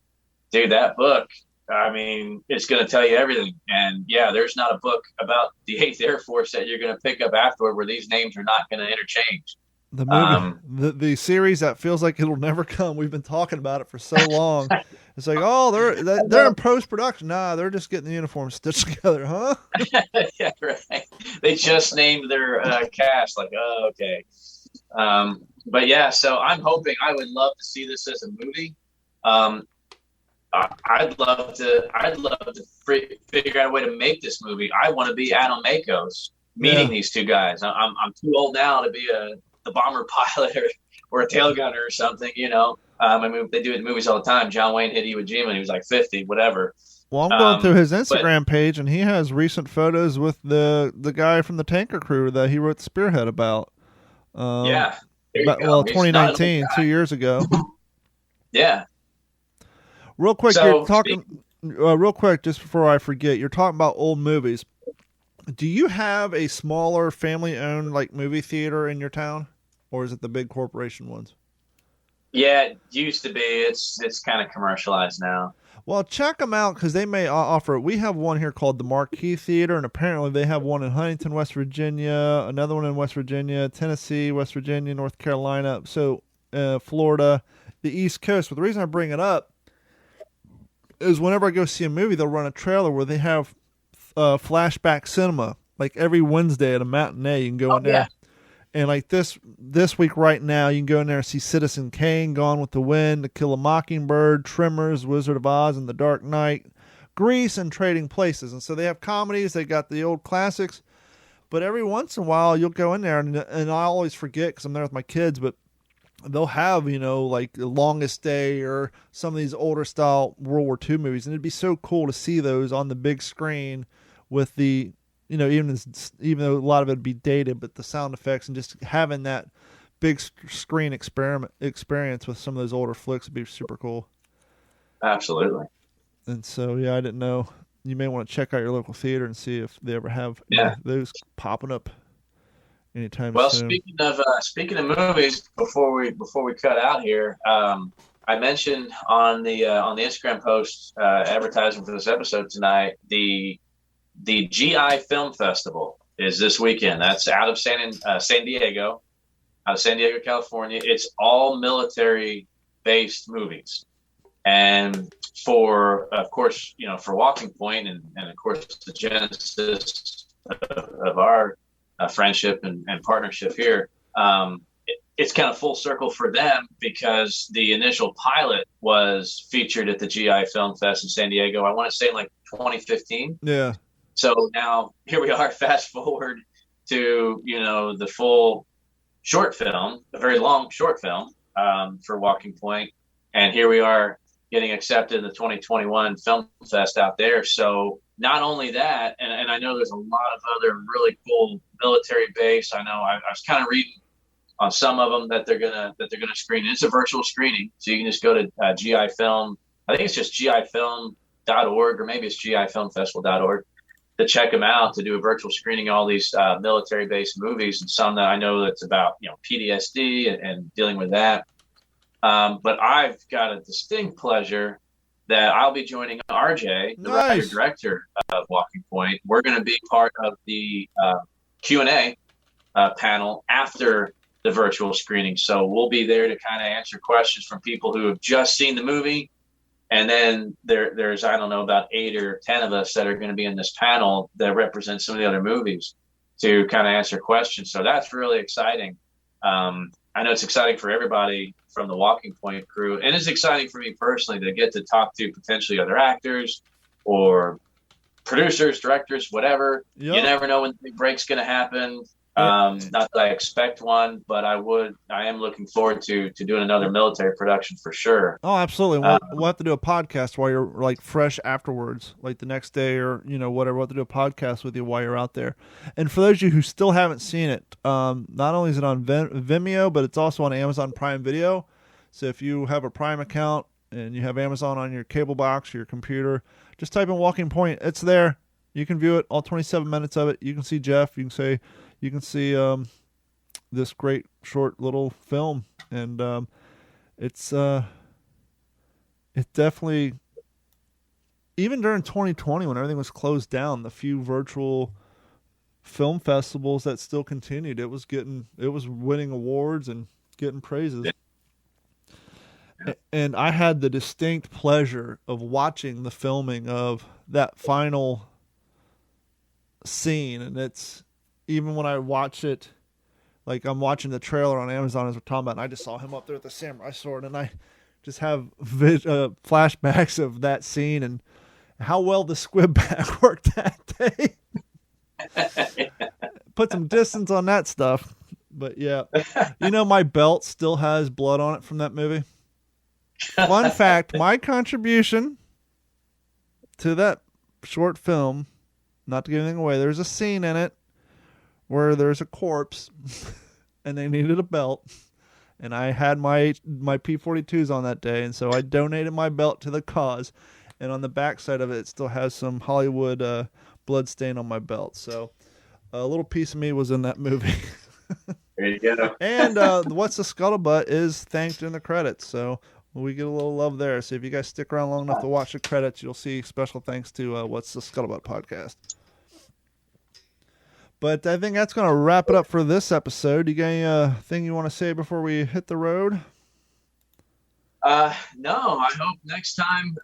Dude, that book, I mean, it's going to tell you everything. And yeah, there's not a book about the 8th Air Force that you're going to pick up afterward where these names are not going to interchange. The movie, the series that feels like it'll never come. We've been talking about it for so long. It's like, oh, they're in post-production. Nah, they're just getting the uniforms stitched together, huh? Yeah, right. They just named their cast. Like, oh, okay. But yeah, so I'm hoping. I would love to see this as a movie. I'd love to figure out a way to make this movie. I want to be Adam Makos meeting these two guys. I'm too old now to be the bomber pilot or a tail gunner or something, I mean, they do it in movies all the time. John Wayne hit Iwo Jima when he was like 50, whatever. Well, I'm going through his Instagram page, and he has recent photos with the guy from the tanker crew that he wrote Spearhead about. Yeah. 2019, 2 years ago. Yeah. Real quick, you're talking. Real quick, just before I forget, you're talking about old movies. Do you have a smaller family-owned movie theater in your town, or is it the big corporation ones? Yeah, it used to be. It's kind of commercialized now. Well, check them out because they may offer it. We have one here called the Marquee Theater, and apparently they have one in Huntington, West Virginia, another one in West Virginia, Tennessee, West Virginia, North Carolina, so Florida, the East Coast. But the reason I bring it up is whenever I go see a movie, they'll run a trailer where they have flashback cinema, like every Wednesday at a matinee. You can go in there. Yeah. And this week right now, you can go in there and see Citizen Kane, Gone with the Wind, To Kill a Mockingbird, Tremors, Wizard of Oz, and The Dark Knight, Grease, and Trading Places. And so they have comedies. They got the old classics. But every once in a while, you'll go in there, and I always forget because I'm there with my kids, but they'll have, like The Longest Day or some of these older style World War II movies. And it'd be so cool to see those on the big screen with the, even though a lot of it would be dated, but the sound effects and just having that big screen experience with some of those older flicks would be super cool. Absolutely. And so, yeah, I didn't know. You may want to check out your local theater and see if they ever have those popping up anytime soon. Well, speaking of movies, before we cut out here, I mentioned on the Instagram post advertising for this episode tonight, the GI Film Festival is this weekend. That's out of San Diego, California. It's all military-based movies. And for Walking Point and of course the genesis of our friendship and partnership here, it's kind of full circle for them because the initial pilot was featured at the GI Film Fest in San Diego. I want to say in 2015. Yeah. So now here we are, fast forward to, the full short film, a very long short film for Walking Point. And here we are getting accepted in the 2021 Film Fest out there. So not only that, and I know there's a lot of other really cool military base. I know I was kind of reading on some of them that they're gonna screen. It's a virtual screening, so you can just go to GI Film. I think it's just GIFilm.com GIFilmfestival.org, or maybe it's GIFilmfestival.org, to check them out, to do a virtual screening of all these military-based movies, and some that I know that's about, PTSD and dealing with that. But I've got a distinct pleasure that I'll be joining RJ, the writer-director of Walking Point. We're going to be part of the Q&A panel after the virtual screening. So we'll be there to kind of answer questions from people who have just seen the movie. And then there's, I don't know, about 8 or 10 of us that are going to be in this panel that represent some of the other movies to kind of answer questions. So that's really exciting. I know it's exciting for everybody from the Walking Point crew, and it's exciting for me personally to get to talk to potentially other actors or producers, directors, whatever. Yep. You never know when the big break's going to happen. Not that I expect one, but I am looking forward to doing another military production for sure. Oh, absolutely. We'll have to do a podcast while you're like fresh afterwards, like the next day or, whatever. We'll have to do a podcast with you while you're out there. And for those of you who still haven't seen it, not only is it on Vimeo, but it's also on Amazon Prime Video. So if you have a Prime account and you have Amazon on your cable box or your computer, just type in Walking Point. It's there. You can view it, all 27 minutes of it. You can see Jeff. You can see this great short little film, and it definitely, even during 2020 when everything was closed down, the few virtual film festivals that still continued, it was winning awards and getting praises. And I had the distinct pleasure of watching the filming of that final scene, and it's, even when I watch it, like I'm watching the trailer on Amazon as we're talking about, and I just saw him up there with the samurai sword, and I just have flashbacks of that scene and how well the squib bag worked that day. Put some distance on that stuff. But yeah, my belt still has blood on it from that movie. Fun fact, my contribution to that short film, not to give anything away, there's a scene in it where there's a corpse and they needed a belt, and I had my P-42s on that day, and so I donated my belt to the cause, and on the back side of it, it still has some Hollywood blood stain on my belt. So a little piece of me was in that movie. There you go. And What's the Scuttlebutt is thanked in the credits, so we get a little love there. So if you guys stick around long enough to watch the credits, you'll see special thanks to What's the Scuttlebutt podcast. But I think that's going to wrap it up for this episode. You got anything you want to say before we hit the road? No, I hope next time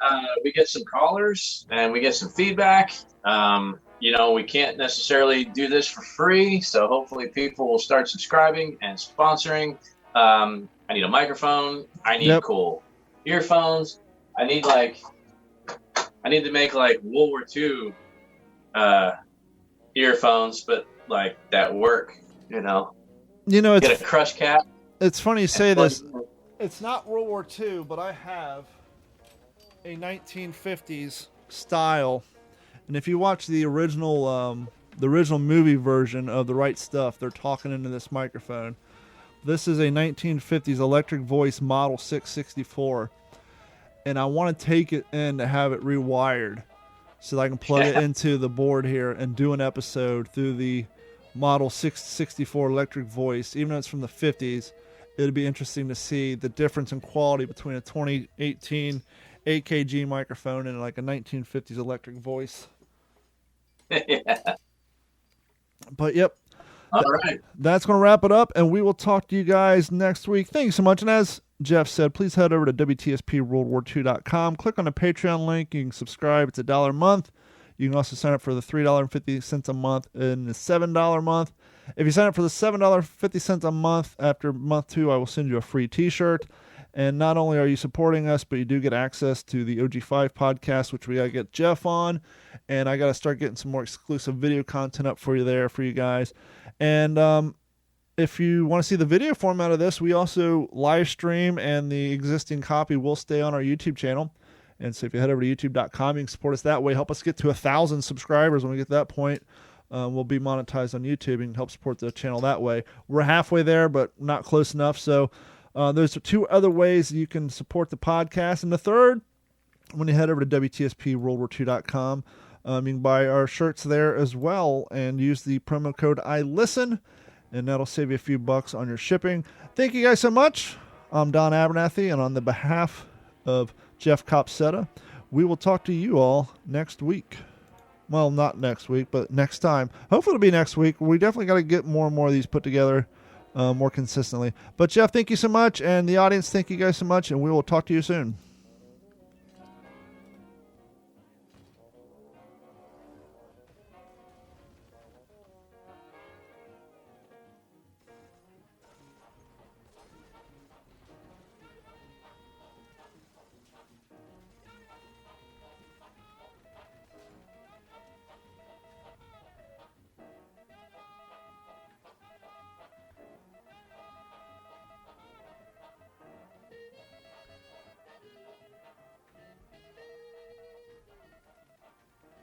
we get some callers and we get some feedback. We can't necessarily do this for free, so hopefully people will start subscribing and sponsoring. I need a microphone. I need cool earphones. I need to make like World War II earphones, but like that work, It's get a crush cap. It's funny you say this. It's not World War II, but I have a 1950s style, and if you watch the original movie version of The Right Stuff, they're talking into this microphone. This is a 1950s electric voice model 664, and I want to take it in to have it rewired so that I can plug it into the board here and do an episode through the model 664 electric voice. Even though it's from the 50s, it'd be interesting to see the difference in quality between a 2018 AKG microphone and like a 1950s electric voice. But yep. All right. That's going to wrap it up, and we will talk to you guys next week. Thanks so much. And as Jeff said, please head over to WTSPWorldWar2.com. Click on the Patreon link. You can subscribe. It's $1 a month. You can also sign up for the $3.50 a month and the $7 a month. If you sign up for the $7.50 a month, after month 2, I will send you a free t-shirt. And not only are you supporting us, but you do get access to the OG5 podcast, which we got to get Jeff on. And I got to start getting some more exclusive video content up for you there for you guys. And if you want to see the video format of this, we also live stream, and the existing copy will stay on our YouTube channel. And so if you head over to youtube.com, you can support us that way. Help us get to 1,000 subscribers. When we get to that point, we'll be monetized on YouTube and help support the channel that way. We're halfway there, but not close enough. So there's 2 other ways you can support the podcast. And the third when you head over to WTSPWorldWar2.com, you can buy our shirts there as well and use the promo code ILISTEN, and that'll save you a few bucks on your shipping. Thank you guys so much. I'm Don Abernathy, and on the behalf of Jeff Copsetta, we will talk to you all next week. Well, not next week, but next time. Hopefully it'll be next week. We definitely got to get more and more of these put together more consistently. But Jeff, thank you so much, and the audience, thank you guys so much, and we will talk to you soon.